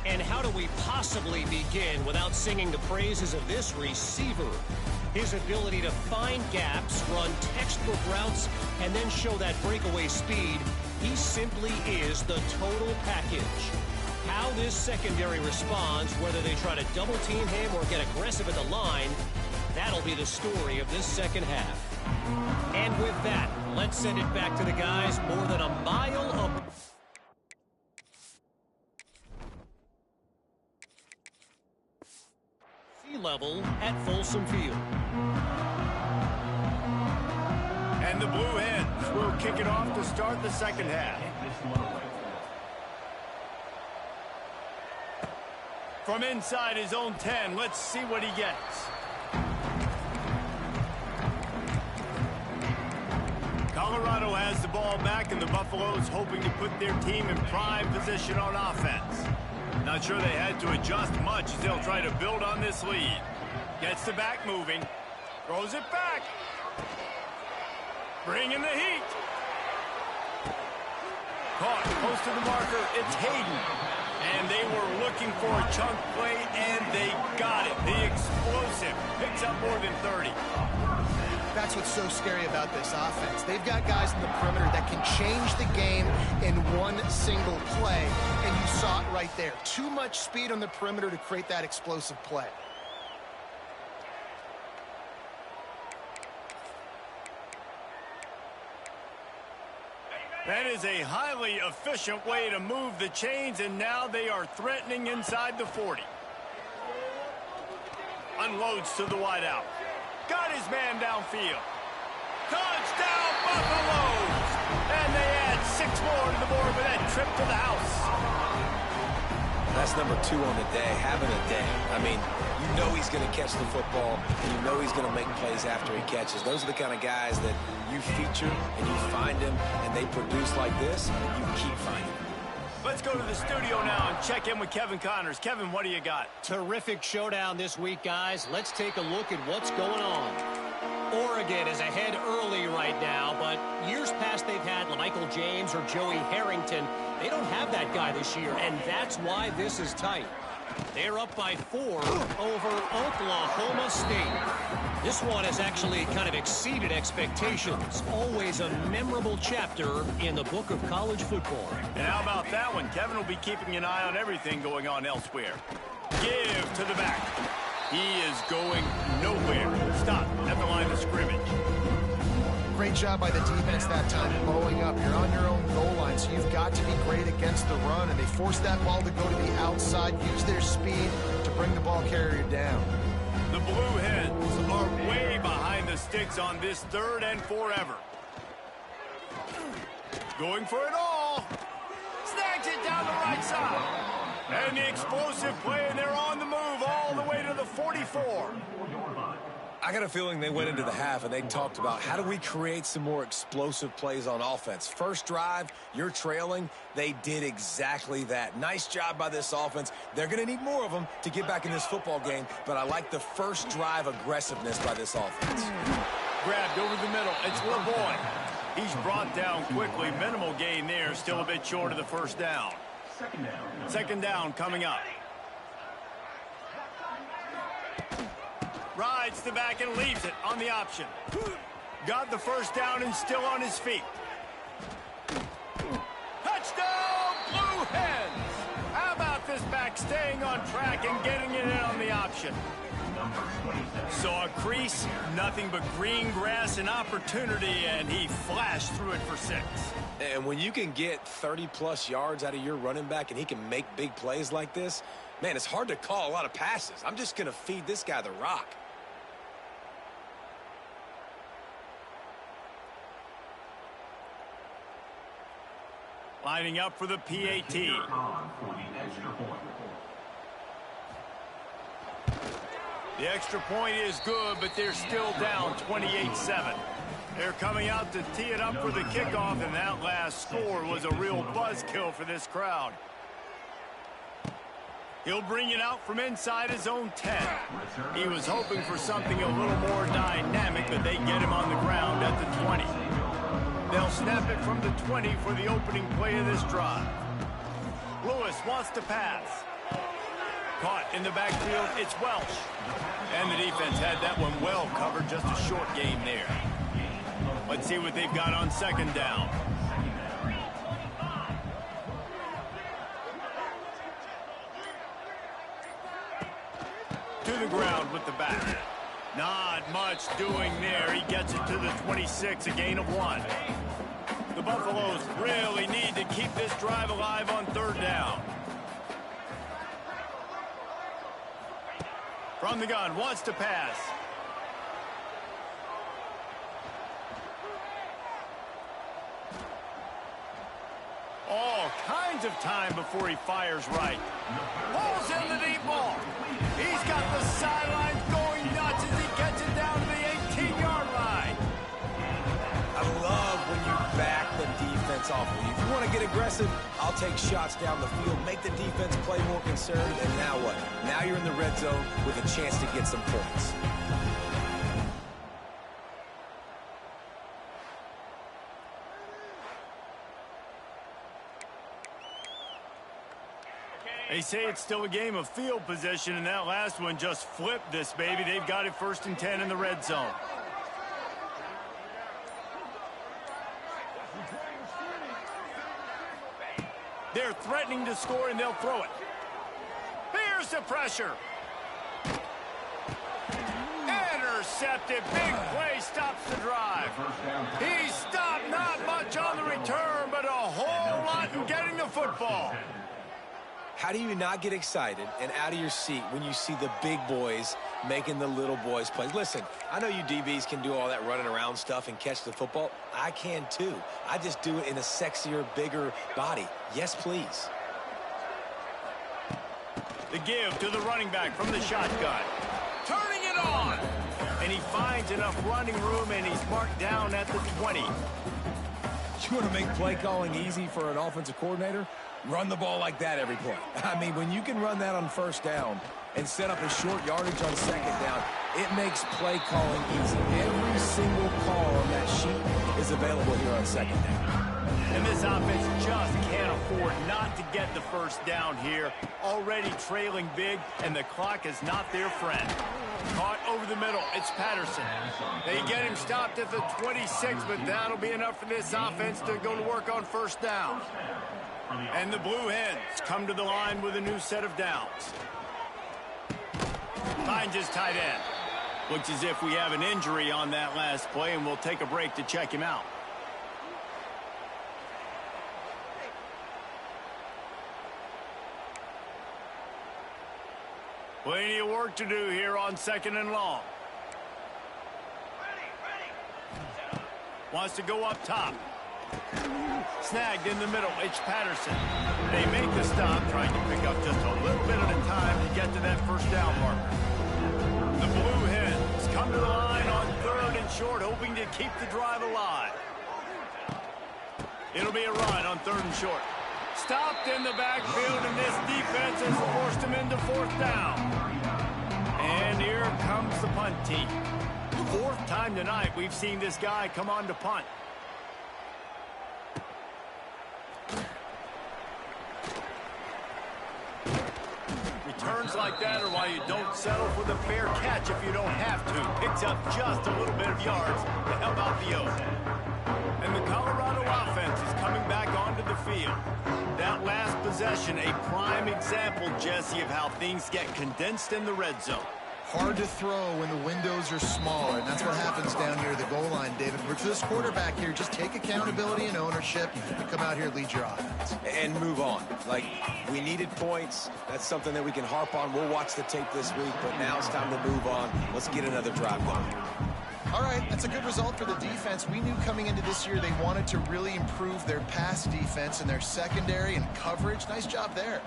And how do we possibly begin without singing the praises of this receiver? His ability to find gaps, run textbook routes, and then show that breakaway speed. He simply is the total package. How this secondary responds, whether they try to double team him or get aggressive at the line, that'll be the story of this second half. And with that, let's send it back to the guys more than a mile up. Sea level at Folsom Field. And the Blue Hens will kick it off to start the second half. From inside his own 10, let's see what he gets. Colorado has the ball back, and the Buffaloes hoping to put their team in prime position on offense. Not sure they had to adjust much as they'll try to build on this lead. Gets the back moving. Throws it back. Bringing the heat. Caught close to the marker. It's Hayden. And they were looking for a chunk play, and they got it. The explosive picks up more than 30. That's what's so scary about this offense. They've got guys in the perimeter that can change the game in one single play, and you saw it right there. Too much speed on the perimeter to create that explosive play. That is a highly efficient way to move the chains, and now they are threatening inside the 40. Unloads to the wideout. Got his man downfield. Touchdown, Buffaloes! And they add 6 more to the board with that trip to the house. That's number 2 on the day, having a day. I mean, you know he's going to catch the football, and you know he's going to make plays after he catches. Those are the kind of guys that you feature, and you find them, and they produce like this, and you keep finding them. Let's go to the studio now and check in with Kevin Connors. Kevin, what do you got? Terrific showdown this week, guys. Let's take a look at what's going on. Oregon is ahead early right now, but years past they've had Michael James or Joey Harrington. They don't have that guy this year, and that's why this is tight. They're up by 4 over Oklahoma State. This one has actually kind of exceeded expectations. Always a memorable chapter in the book of college football. And how about that one? Kevin will be keeping an eye on everything going on elsewhere. Give to the back. He is going nowhere. Stop at the line of scrimmage. Great job by the defense that time, blowing up. You're on your own goal line, so you've got to be great against the run, and they force that ball to go to the outside, use their speed to bring the ball carrier down. The Blue Hens are way behind the sticks on this 3rd and forever. Going for it all. Snags it down the right side. And the explosive play, and they're on the move all the way to the 44. I got a feeling they went into the half and they talked about how do we create some more explosive plays on offense. First drive, you're trailing. They did exactly that. Nice job by this offense. They're going to need more of them to get back in this football game, but I like the first drive aggressiveness by this offense. Grabbed over the middle. It's LeBoy. He's brought down quickly. Minimal gain there. Still a bit short of the first down. Second down coming up. Rides the back and leaves it on the option. Got the first down and still on his feet. Touchdown, Blue Hens! How about this back staying on track and getting it in on the option? Saw a crease, nothing but green grass and opportunity, and he flashed through it for 6. And when you can get 30-plus yards out of your running back and he can make big plays like this, man, it's hard to call a lot of passes. I'm just going to feed this guy the rock. Lining up for the PAT. The extra point is good, but they're still down 28-7. They're coming out to tee it up for the kickoff, and that last score was a real buzzkill for this crowd. He'll bring it out from inside his own 10. He was hoping for something a little more dynamic, but they get him on the ground at the 20. They'll snap it from the 20 for the opening play of this drive. Lewis wants to pass. Caught in the backfield, it's Welsh. And the defense had that one well covered, just a short game there. Let's see what they've got on second down. To the ground with the back. Not much doing there. He gets it to the 26, a gain of 1. The Buffaloes really need to keep this drive alive on third down. From the gun, wants to pass. All kinds of time before he fires right. Pulls in the deep ball. He's got the sidelines going nuts as he gets it down to the 18-yard line. I love when you back the defense off of you. If you want to get aggressive, I'll take shots down the field, make the defense play more conservative, and now what? Now you're in the red zone with a chance to get some points. They say it's still a game of field position, and that last one just flipped this baby. They've got it 1st and 10 in the red zone. They're threatening to score, and they'll throw it. Here's the pressure. Intercepted. Big play stops the drive. He stopped not much on the return, but a whole lot in getting the football. How do you not get excited and out of your seat when you see the big boys making the little boys play? Listen, I know you DBs can do all that running around stuff and catch the football. I can too. I just do it in a sexier, bigger body. Yes, please. The give to the running back from the shotgun. Turning it on. And he finds enough running room, and he's marked down at the 20. You want to make play calling easy for an offensive coordinator? Run the ball like that every play. I mean, when you can run that on first down and set up a short yardage on second down, it makes play calling easy. Every single call on that sheet is available here on second down. And this offense just can't afford not to get the first down here. Already trailing big, and the clock is not their friend. Caught over the middle. It's Patterson. They get him stopped at the 26, but that'll be enough for this offense to go to work on first down. And the Blue Hens come to the line with a new set of downs. Finds his tight end. Looks as if we have an injury on that last play, and we'll take a break to check him out. Plenty of work to do here on 2nd and long. Wants to go up top. Snagged in the middle. It's Patterson. They make the stop, trying to pick up just a little bit at a time to get to that first down marker. The Blue Hens come to the line on 3rd and short, hoping to keep the drive alive. It'll be a run on 3rd and short. Stopped in the backfield, and this defense has forced him into 4th down. And here comes the punt team. 4th time tonight we've seen this guy come on to punt. Returns like that are why you don't settle for the fair catch if you don't have to. Picks up just a little bit of yards to help out the O. And the Colorado offense is coming back onto the field. That last possession, a prime example, Jesse, of how things get condensed in the red zone. Hard to throw when the windows are smaller, and that's what happens down here at the goal line, David. For this quarterback here, just take accountability and ownership and come out here and lead your offense. And move on. Like, we needed points. That's something that we can harp on. We'll watch the tape this week, but now it's time to move on. Let's get another drive going. All right, that's a good result for the defense. We knew coming into this year they wanted to really improve their pass defense and their secondary and coverage. Nice job there.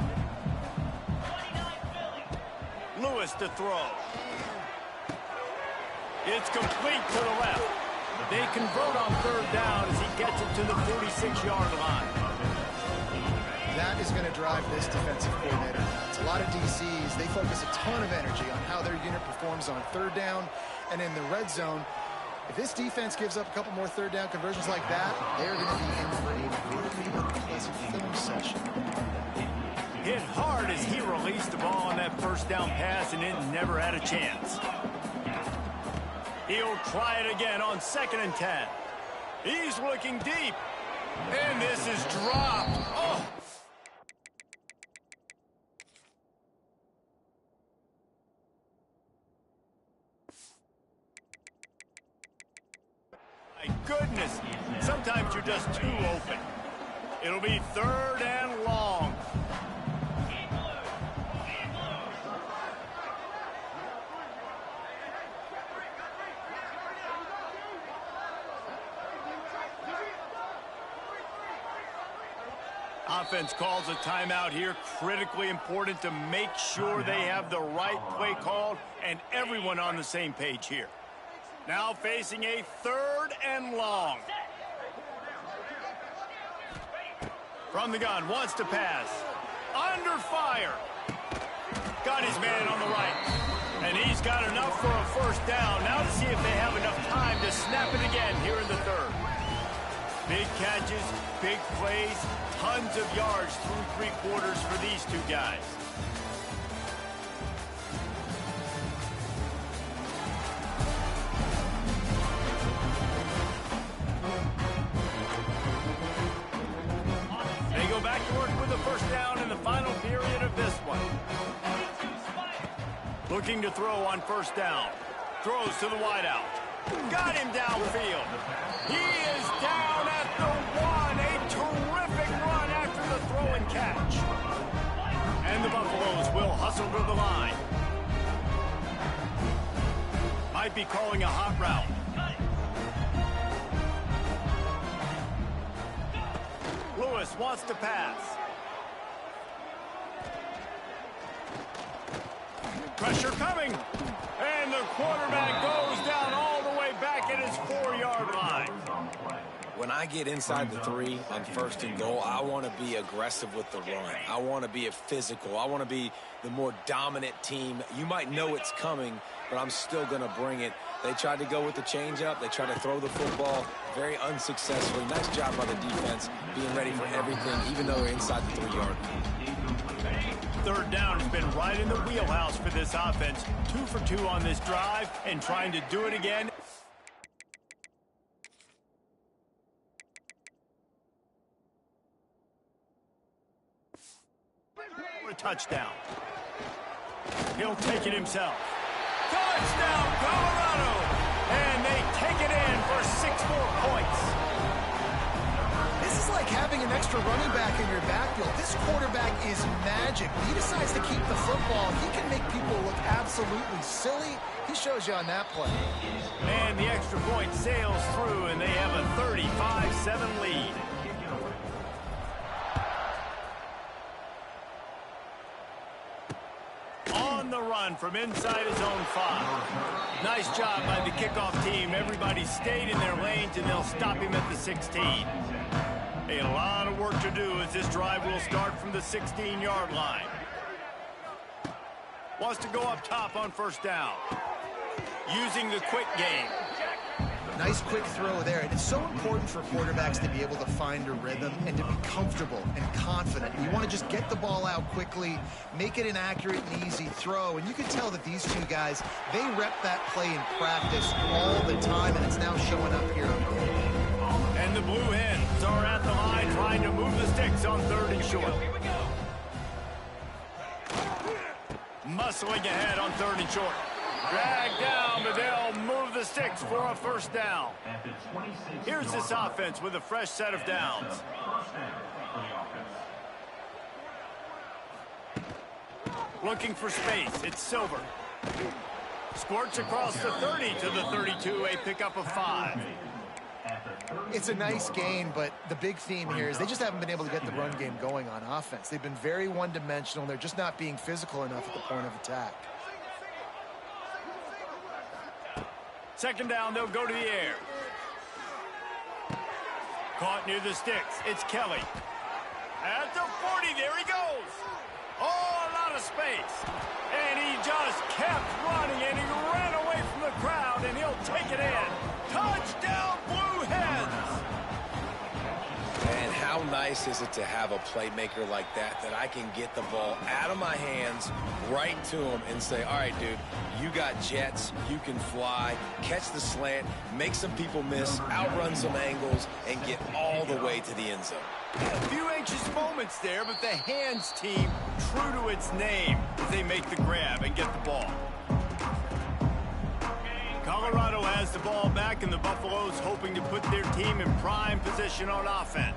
Lewis to throw. It's complete to the left. They convert on 3rd down as he gets it to the 46-yard line. That is going to drive this defensive coordinator nuts. A lot of DCs, they focus a ton of energy on how their unit performs on 3rd down and in the red zone. If this defense gives up a couple more 3rd down conversions like that, they're going to be in for a very unpleasant film session. Hit hard as he released the ball on that that first down pass, and it never had a chance. He'll try it again on 2nd and 10. He's looking deep. And this is dropped. Oh! My goodness. Sometimes you're just too open. It'll be 3rd and long. Offense calls a timeout here. Critically important to make sure they have the right play called and everyone on the same page here. Now facing a 3rd and long. From the gun, wants to pass. Under fire. Got his man on the right. And he's got enough for a 1st down. Now to see if they have enough time to snap it again here in the 3rd. Big catches, big plays, tons of yards through 3 quarters for these two guys. They go back to work with the 1st down in the final period of this one. Looking to throw on 1st down. Throws to the wideout. Got him downfield. He is down at the 1. A terrific run after the throw and catch. And the Buffaloes will hustle to the line. Might be calling a hot route. Lewis wants to pass. Pressure coming. And the quarterback goes down all the way back at his 4-yard line. When I get inside the 3 on 1st and goal, I want to be aggressive with the run. I want to be physical. I want to be the more dominant team. You might know it's coming, but I'm still going to bring it. They tried to go with the changeup. They tried to throw the football very unsuccessfully. Nice job by the defense being ready for everything, even though they're inside the 3-yard line. 3rd down has been right in the wheelhouse for this offense. 2 for 2 on this drive and trying to do it again. For a touchdown. He'll take it himself. Touchdown, Colorado! And they take it in for 6 more points. This is like having an extra running back in your backfield. This quarterback is magic. He decides to keep the football. He can make people look absolutely silly. He shows you on that play. And the extra point sails through, and they have a 35-7 lead. On the run from inside his own 5. Nice job by the kickoff team. Everybody stayed in their lanes, and they'll stop him at the 16. A lot of work to do as this drive will start from the 16-yard line. Wants to go up top on 1st down. Using the quick game. Nice quick throw there. And it's so important for quarterbacks to be able to find a rhythm and to be comfortable and confident. You want to just get the ball out quickly, make it an accurate and easy throw. And you can tell that these two guys, they rep that play in practice all the time, and it's now showing up here. And the Blue Hens are at the line trying to move the sticks on 3rd and short. Muscling ahead on 3rd and short. Dragged down, but they'll move the sticks for a 1st down. Here's this offense with a fresh set of downs. Looking for space. It's Silver. Squirts across the 30 to the 32, a pickup of 5. It's a nice gain, but the big theme here is they just haven't been able to get the run game going on offense. They've been very one-dimensional. They're just not being physical enough at the point of attack. 2nd down, they'll go to the air. Caught near the sticks. It's Kelly. At the 40, there he goes. Oh, a lot of space. And he just kept running, and he ran away from the crowd, and he'll take it in. Touchdown, Blue Hens! And how how nice is it to have a playmaker like that I can get the ball out of my hands right to him and say, all right, dude, you got jets, you can fly, catch the slant, make some people miss, outrun some angles, and get all the way to the end zone. A few anxious moments there, but the hands team, true to its name, as they make the grab and get the ball. Colorado has the ball back, and the Buffaloes hoping to put their team in prime position on offense.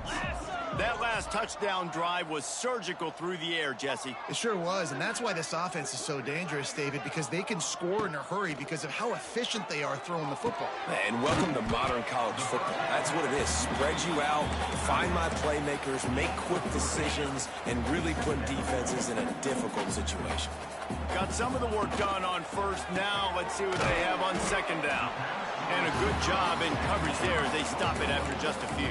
That last touchdown drive was surgical through the air, Jesse. It sure was, and that's why this offense is so dangerous, David, because they can score in a hurry because of how efficient they are throwing the football. And welcome to modern college football. That's what it is. Spread you out, find my playmakers, make quick decisions, and really put defenses in a difficult situation. Got some of the work done on first. Now let's see what they have on second down. And a good job in coverage there as they stop it after just a few.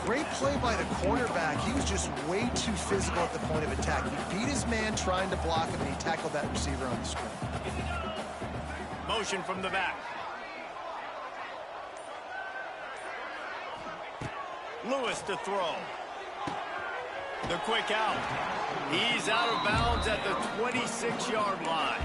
Great play by the cornerback. He was just way too physical at the point of attack. He beat his man trying to block him, and he tackled that receiver on the screen. Motion from the back. Lewis to throw. The quick out. He's out of bounds at the 26-yard line.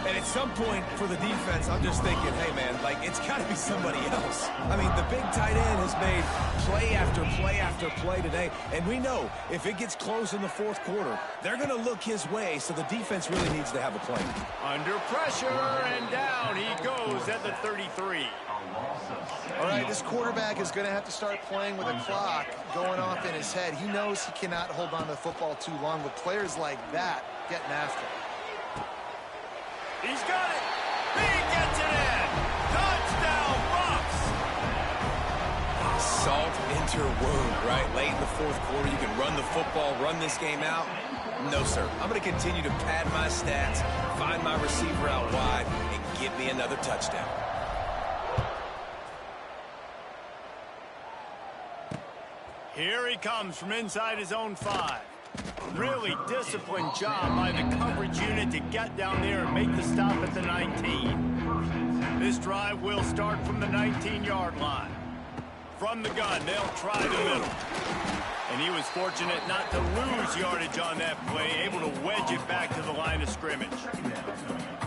And at some point for the defense, I'm just thinking, hey, man, like, it's got to be somebody else. I mean, the big tight end has made play after play after play today. And we know if it gets close in the fourth quarter, they're going to look his way, so the defense really needs to have a plan. Under pressure, and down he goes at the 33. All right, this quarterback is going to have to start playing with a clock going off in his head. He knows he cannot hold on to the football too long with players like that getting after him. He's got it. He gets it in. Touchdown, Bucks. Salt into your wound, right? Late in the fourth quarter, you can run the football, run this game out. No, sir. I'm going to continue to pad my stats, find my receiver out wide, and give me another touchdown. Here he comes from inside his own 5. Really disciplined job by the coverage unit to get down there and make the stop at the 19. This drive will start from the 19-yard line. From the gun, they'll try the middle. And he was fortunate not to lose yardage on that play, able to wedge it back to the line of scrimmage.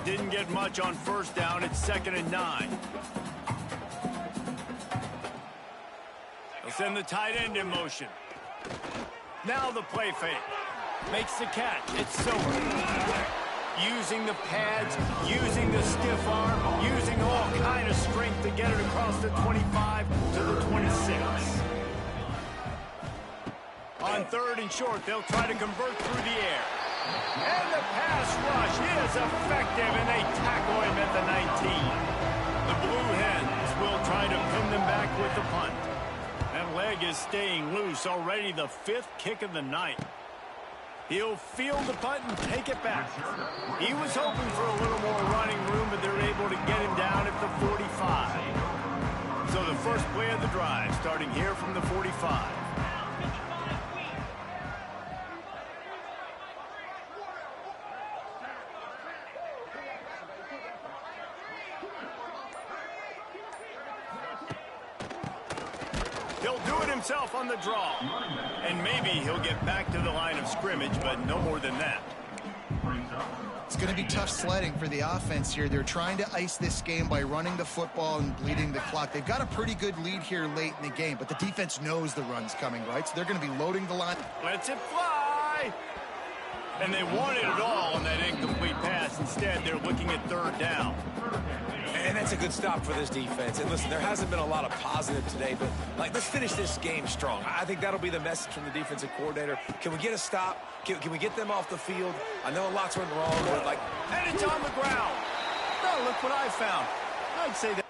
Didn't get much on first down. It's 2nd and 9. They'll send the tight end in motion. Now the play fake. Makes the catch. It's Silver. Using the pads, using the stiff arm, using all kind of strength to get it across the 25 to the 26. On 3rd and short, they'll try to convert through the air. And the pass rush is effective, and they tackle him at the 19. The Blue Hens will try to pin them back with the punt. That leg is staying loose, already the 5th kick of the night. He'll field the punt and take it back. He was hoping for a little more running room, but they're able to get him down at the 45. So the first play of the drive, starting here from the 45. He'll do it himself on the draw. And maybe he'll get back to the line of scrimmage, but no more than that. It's going to be tough sledding for the offense here. They're trying to ice this game by running the football and bleeding the clock. They've got a pretty good lead here late in the game, but the defense knows the run's coming, right? So they're going to be loading the line. Lets it fly. And they wanted it all on that incomplete pass. Instead, they're looking at 3rd down. And that's a good stop for this defense. And listen, there hasn't been a lot of positive today, but like, let's finish this game strong. I think that'll be the message from the defensive coordinator. Can we get a stop? Can we get them off the field? I know a lot's went wrong, but like... And it's on the ground. Oh, look what I found. I'd say that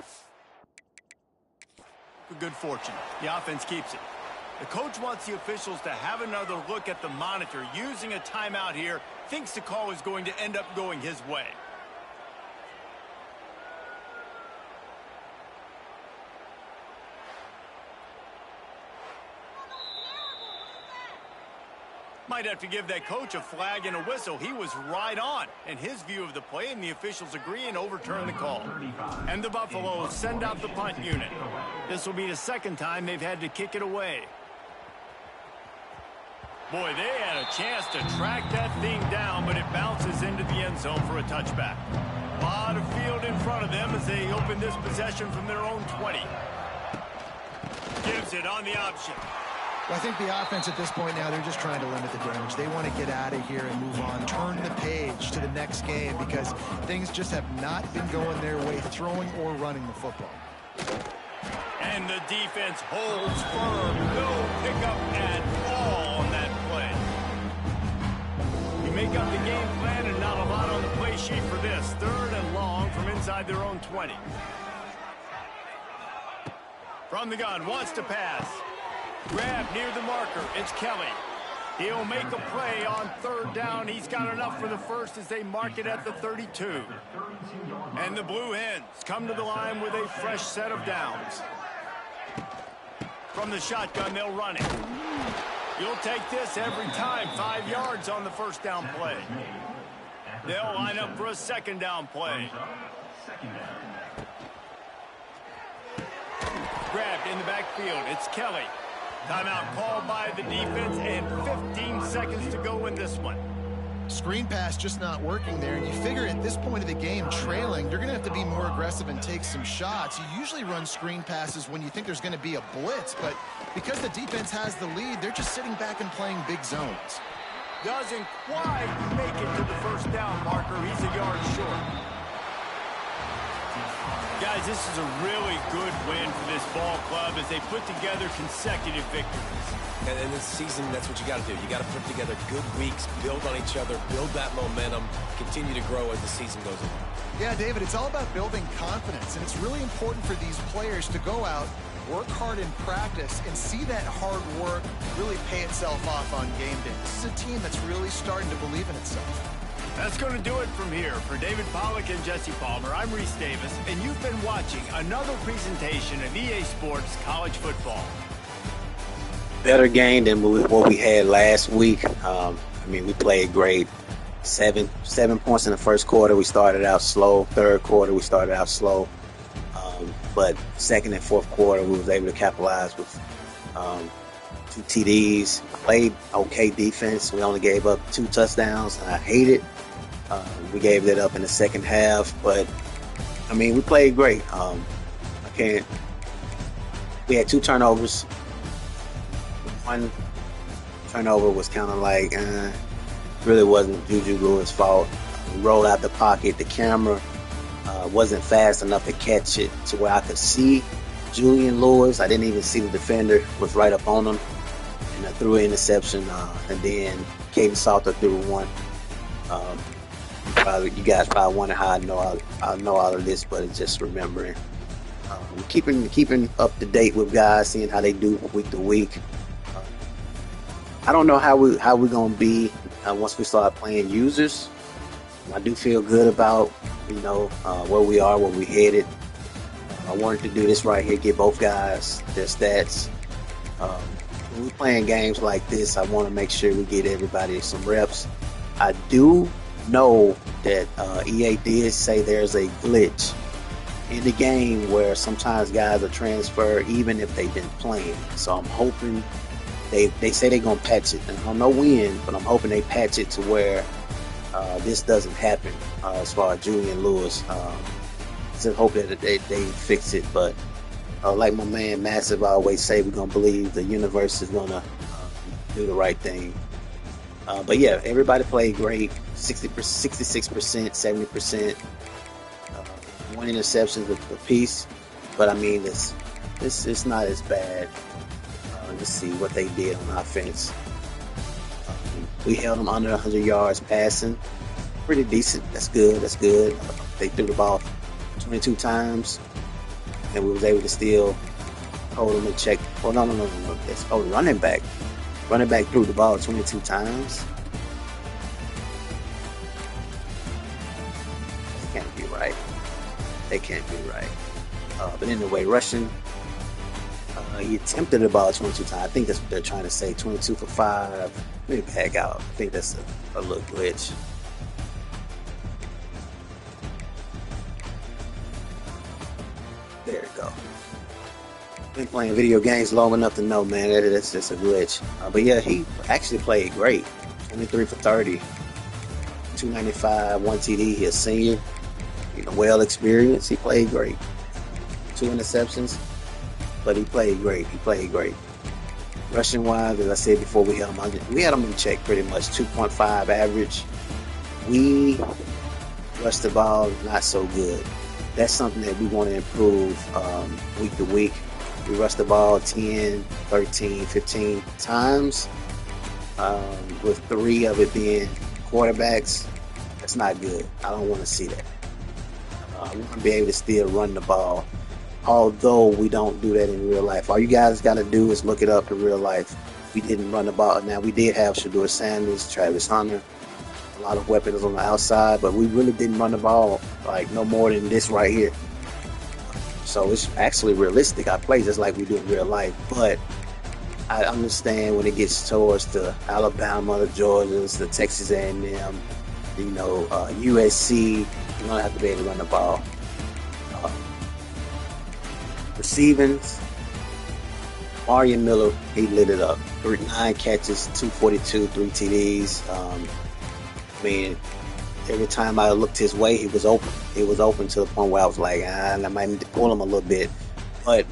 for good fortune. The offense keeps it. The coach wants the officials to have another look at the monitor. Using a timeout here, thinks the call is going to end up going his way. Might have to give that coach a flag and a whistle. He was right on in his view of the play, and the officials agree and overturn the call. And the Buffaloes send out the punt unit. This will be the second time they've had to kick it away. Boy, they had a chance to track that thing down, but it bounces into the end zone for a touchback. A lot of field in front of them as they open this possession from their own 20. Gives it on the option. Well, I think the offense at this point now, they're just trying to limit the damage. They want to get out of here and move on, turn the page to the next game because things just have not been going their way, throwing or running the football. And the defense holds firm. No pickup at all on that play. You make up the game plan and not a lot on the play sheet for this. 3rd and long from inside their own 20. From the gun, wants to pass. Grab near the marker. It's Kelly. He'll make a play on 3rd down. He's got enough for the first as they mark it at the 32. And the Blue Hens come to the line with a fresh set of downs. From the shotgun, they'll run it. You'll take this every time. 5 yards on the 1st down play. They'll line up for a 2nd down play. Grabbed in the backfield. It's Kelly. Timeout called by the defense, and 15 seconds to go in this one. Screen pass just not working there, and you figure at this point of the game, trailing, you're going to have to be more aggressive and take some shots. You usually run screen passes when you think there's going to be a blitz, but because the defense has the lead, they're just sitting back and playing big zones. Doesn't quite make it to the 1st down marker. He's a yard short. Guys, this is a really good win for this ball club as they put together consecutive victories. And this season, that's what you got to do. You got to put together good weeks, build on each other, build that momentum, continue to grow as the season goes on. Yeah, David, it's all about building confidence, and it's really important for these players to go out, work hard in practice, and see that hard work really pay itself off on game day. This is a team that's really starting to believe in itself. That's going to do it from here. For David Pollack and Jesse Palmer, I'm Reese Davis, and you've been watching another presentation of EA Sports College Football. Better game than what we had last week. We played great. 7 points in the 1st quarter. We started out slow. 3rd quarter, we started out slow. But 2nd and 4th quarter, we was able to capitalize with 2 TDs. Played okay defense. We only gave up 2 touchdowns. I hate it. We gave that up in the 2nd half, but we played great. We had 2 turnovers. 1 turnover was kind of like, really wasn't Juju Lewis' fault. We rolled out the pocket. The camera wasn't fast enough to catch it to where I could see Julian Lewis. I didn't even see the defender was right up on him, and I threw an interception. And then Caden Salter threw one. You guys probably wonder how I know all of this, but it's just remembering. Keeping up to date with guys, seeing how they do week to week. I don't know how we're gonna be once we start playing users. I do feel good about where we are, where we headed. I wanted to do this right here, get both guys their stats. When we're playing games like this, I want to make sure we get everybody some reps. I do know that EA did say there's a glitch in the game where sometimes guys are transferred even if they've been playing. So I'm hoping they say they're going to patch it. And I don't know when, but I'm hoping they patch it to where this doesn't happen as far as Julian Lewis. Just hope that they fix it. But like my man Massive always say, we're going to believe the universe is going to do the right thing. But yeah, everybody played great. 60%, 66%, 70%. 1 interception apiece. But it's not as bad. Let's see what they did on offense. We held them under 100 yards passing. Pretty decent. That's good. They threw the ball 22 times, and we was able to still hold them in check. Oh, no. That's running back. Running back threw the ball 22 times. They can't be right. But anyway, rushing He attempted the ball 22 times. I think that's what they're trying to say. 22 for 5. Maybe back out. I think that's a little glitch. There we go. Been playing video games long enough to know, man, that's just a glitch. But yeah, he actually played great. 23 for 30. 295, 1 TD. He's a senior. Well experienced. He played great. 2 interceptions, but he played great. Rushing wise, as I said before, we had him in check pretty much. 2.5 average. We rushed the ball not so good. That's something that we want to improve week to week. We rush the ball 10, 13, 15 times, with 3 of it being quarterbacks. That's not good. I don't want to see that. We want to be able to still run the ball, although we don't do that in real life. All you guys got to do is look it up in real life. We didn't run the ball. Now, we did have Shedeur Sanders, Travis Hunter, a lot of weapons on the outside, but we really didn't run the ball like no more than this right here. So it's actually realistic. I play just like we do in real life, but I understand when it gets towards the Alabama, the Georgias, the Texas A&M, USC, you're going to have to be able to run the ball. Receiving, Marion Miller, he lit it up. 9 catches, 242, 3 TDs. Every time I looked his way, he was open. He was open to the point where I was like, I might need to pull him a little bit. But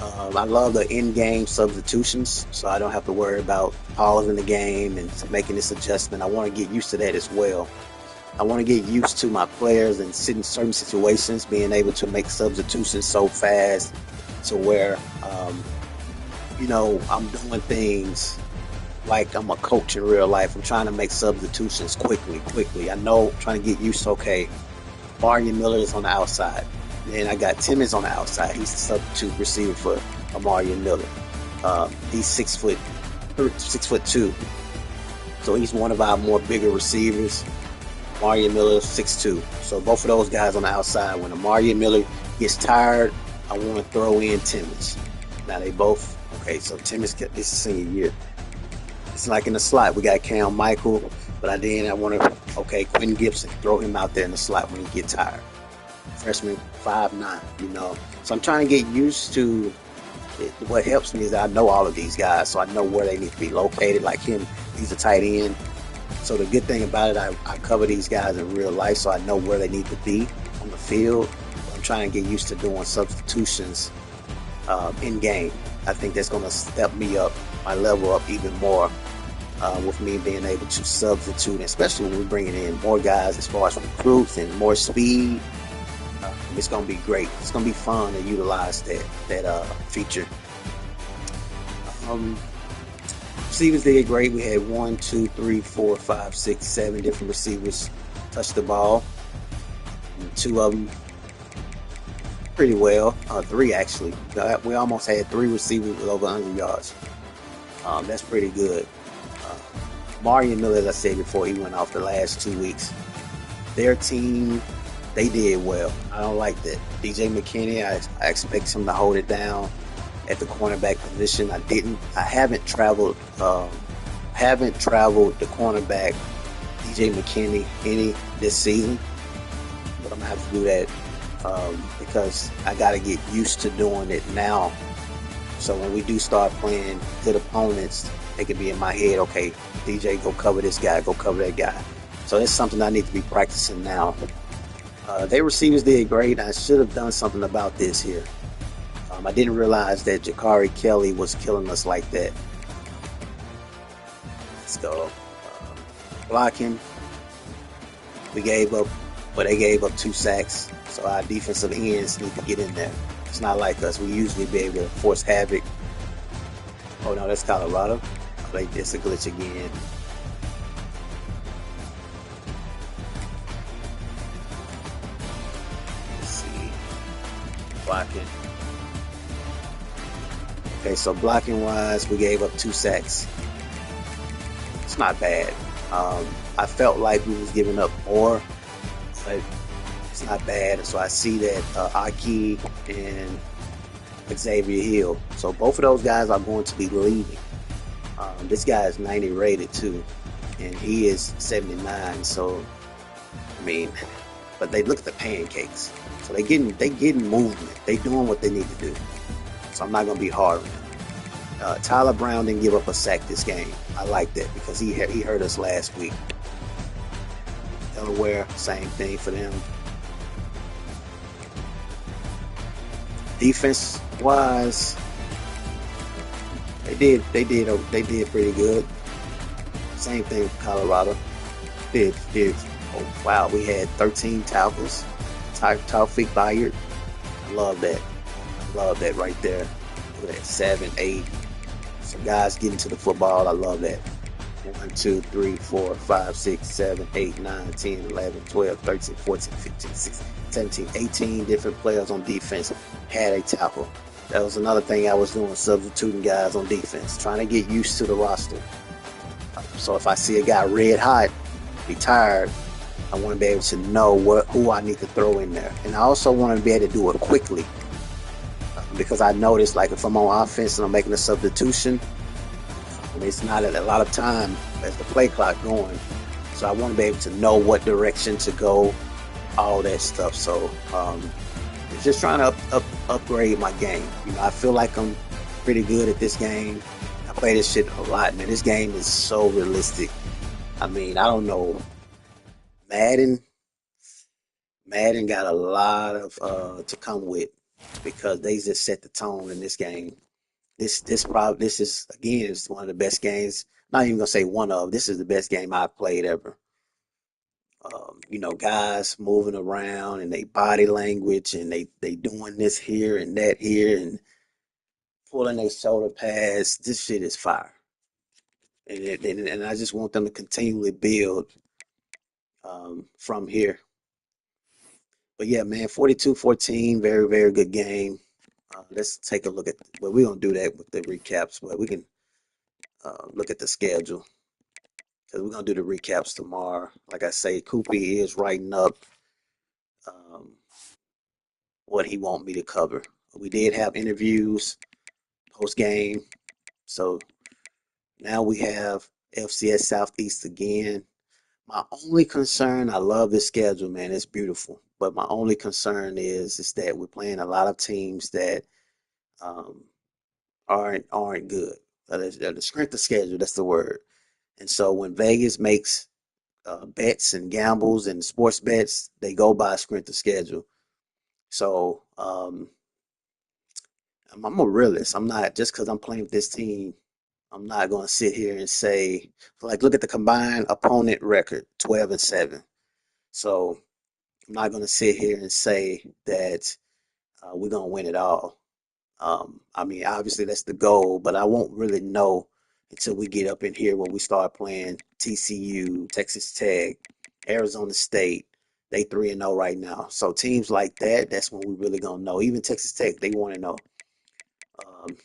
I love the in-game substitutions, so I don't have to worry about pausing the game and making this adjustment. I want to get used to that as well. I want to get used to my players and in certain situations being able to make substitutions so fast to where, I'm doing things like I'm a coach in real life. I'm trying to make substitutions quickly. I know I'm trying to get used to, okay, Marion Miller is on the outside. Then I got Timmons on the outside. He's the substitute receiver for Marion Miller. He's 6'2". So he's one of our more bigger receivers. Marion Miller, 6'2". So both of those guys on the outside. When Marion Miller gets tired, I want to throw in Timmons. Now they both, okay, so Timmons, this is senior year. It's like in the slot. We got Cam Michael, but I want to, Quentin Gibson, throw him out there in the slot when he get tired. Freshman, 5'9", So I'm trying to get used to it. What helps me is that I know all of these guys, so I know where they need to be located. Like him, he's a tight end. So the good thing about it, I cover these guys in real life, so I know where they need to be on the field. I'm trying to get used to doing substitutions in game. I think that's going to step me up, my level up even more with me being able to substitute, especially when we're bringing in more guys as far as recruits and more speed. It's going to be great. It's going to be fun to utilize that feature. Receivers did great. We had 1, 2, 3, 4, 5, 6, 7 different receivers touch the ball. And 2 of them pretty well. 3 actually. We almost had 3 receivers with over 100 yards. That's pretty good. Marion Miller, as I said before, he went off the last 2 weeks. Their team, they did well. I don't like that. DJ McKinney, I expect him to hold it down at the cornerback position. I haven't traveled the cornerback DJ McKinney any this season, but I'm gonna have to do that because I got to get used to doing it now. So when we do start playing good opponents, they can be in my head, okay, DJ, go cover this guy, go cover that guy. So that's something I need to be practicing now. Their receivers did great. I should have done something about this here. I didn't realize that Jakari Kelly was killing us like that. Let's go. Blocking. They gave up 2 sacks. So our defensive ends need to get in there. It's not like us. We usually be able to force havoc. Oh no, that's Colorado. It's a glitch again. Let's see. Blocking. Okay, so blocking wise, we gave up 2 sacks. It's not bad. I felt like we was giving up more, but it's not bad. So I see that Aki and Xavier Hill. So both of those guys are going to be leaving. This guy is 90 rated too, and he is 79. So I mean, but they look at the pancakes. So they getting movement. They doing what they need to do. So I'm not gonna be hard on them. Tyler Brown didn't give up a sack this game. I like that because he hurt us last week. Delaware, same thing for them. Defense wise, they did pretty good. Same thing with Colorado. Did oh wow, we had 13 tackles. Taufik Bayard. I love that. I love that right there. Look at that, 7, 8. Some guys getting to the football. I love that. 1, 2, 3, 4, 5, 6, 7, 8, 9, 10, 11, 12, 13, 14, 15, 16, 17, 18 different players on defense had a tackle. That was another thing I was doing, substituting guys on defense, trying to get used to the roster. So if I see a guy red hot, be tired, I want to be able to know who I need to throw in there. And I also want to be able to do it quickly. Because I noticed, like, if I'm on offense and I'm making a substitution, it's not a lot of time as the play clock going. So I want to be able to know what direction to go, all that stuff. So it's just trying to upgrade my game. You know, I feel like I'm pretty good at this game. I play this shit a lot, man. This game is so realistic. I mean, I don't know. Madden got a lot of to come with because they just set the tone in this game. This is again is one of the best games. Not even gonna say one of. This is the best game I've played ever. You know, guys moving around and they body language and they doing this here and that here and pulling their shoulder pads. This shit is fire, and I just want them to continually build from here. But yeah, man, 42-14, very, very good game. Let's take a look at, well, we're going to do that with the recaps, but we can look at the schedule because we're going to do the recaps tomorrow. Like I say, Koopy is writing up um, what he want me to cover. We did have interviews post game, so now we have FCS Southeast again. My only concern, I love this schedule, man. It's beautiful. But my only concern is that we're playing a lot of teams that um, aren't good. The strength of schedule, that's the word. And so when Vegas makes bets and gambles and sports bets, they go by strength of schedule. So I'm a realist. I'm not just because I'm playing with this team. I'm not going to sit here and say, like, look at the combined opponent record, 12-7. So I'm not going to sit here and say that we're going to win it all. I mean, obviously that's the goal, but I won't really know until we get up in here when we start playing TCU, Texas Tech, Arizona State. They 3-0 right now. So teams like that, that's when we really gonna know. Even Texas Tech, they want to know. Um,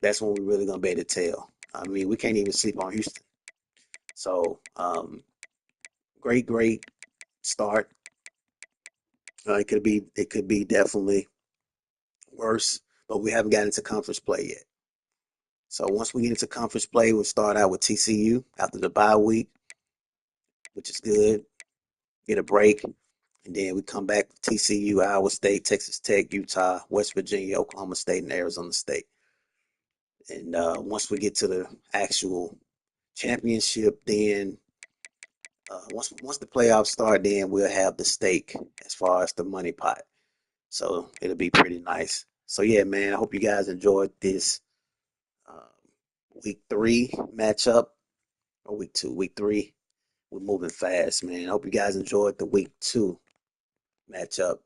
that's when we really gonna be able to tell. I mean, we can't even sleep on Houston. So great start. It could be definitely worse, but we haven't gotten into conference play yet. So once we get into conference play, we'll start out with TCU after the bye week, which is good. Get a break, and then we come back to TCU, Iowa State, Texas Tech, Utah, West Virginia, Oklahoma State, and Arizona State. And once we get to the actual championship, then once the playoffs start, then we'll have the stake as far as the money pot. So it'll be pretty nice. So yeah, man, I hope you guys enjoyed this uh, week 3 matchup or week 2, week 3. We're moving fast, man. I hope you guys enjoyed the week 2 matchup.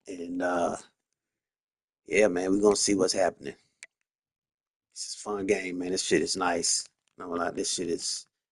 And yeah, man, we're gonna see what's happening. It's a fun game, man. This shit is nice. No lie, this shit is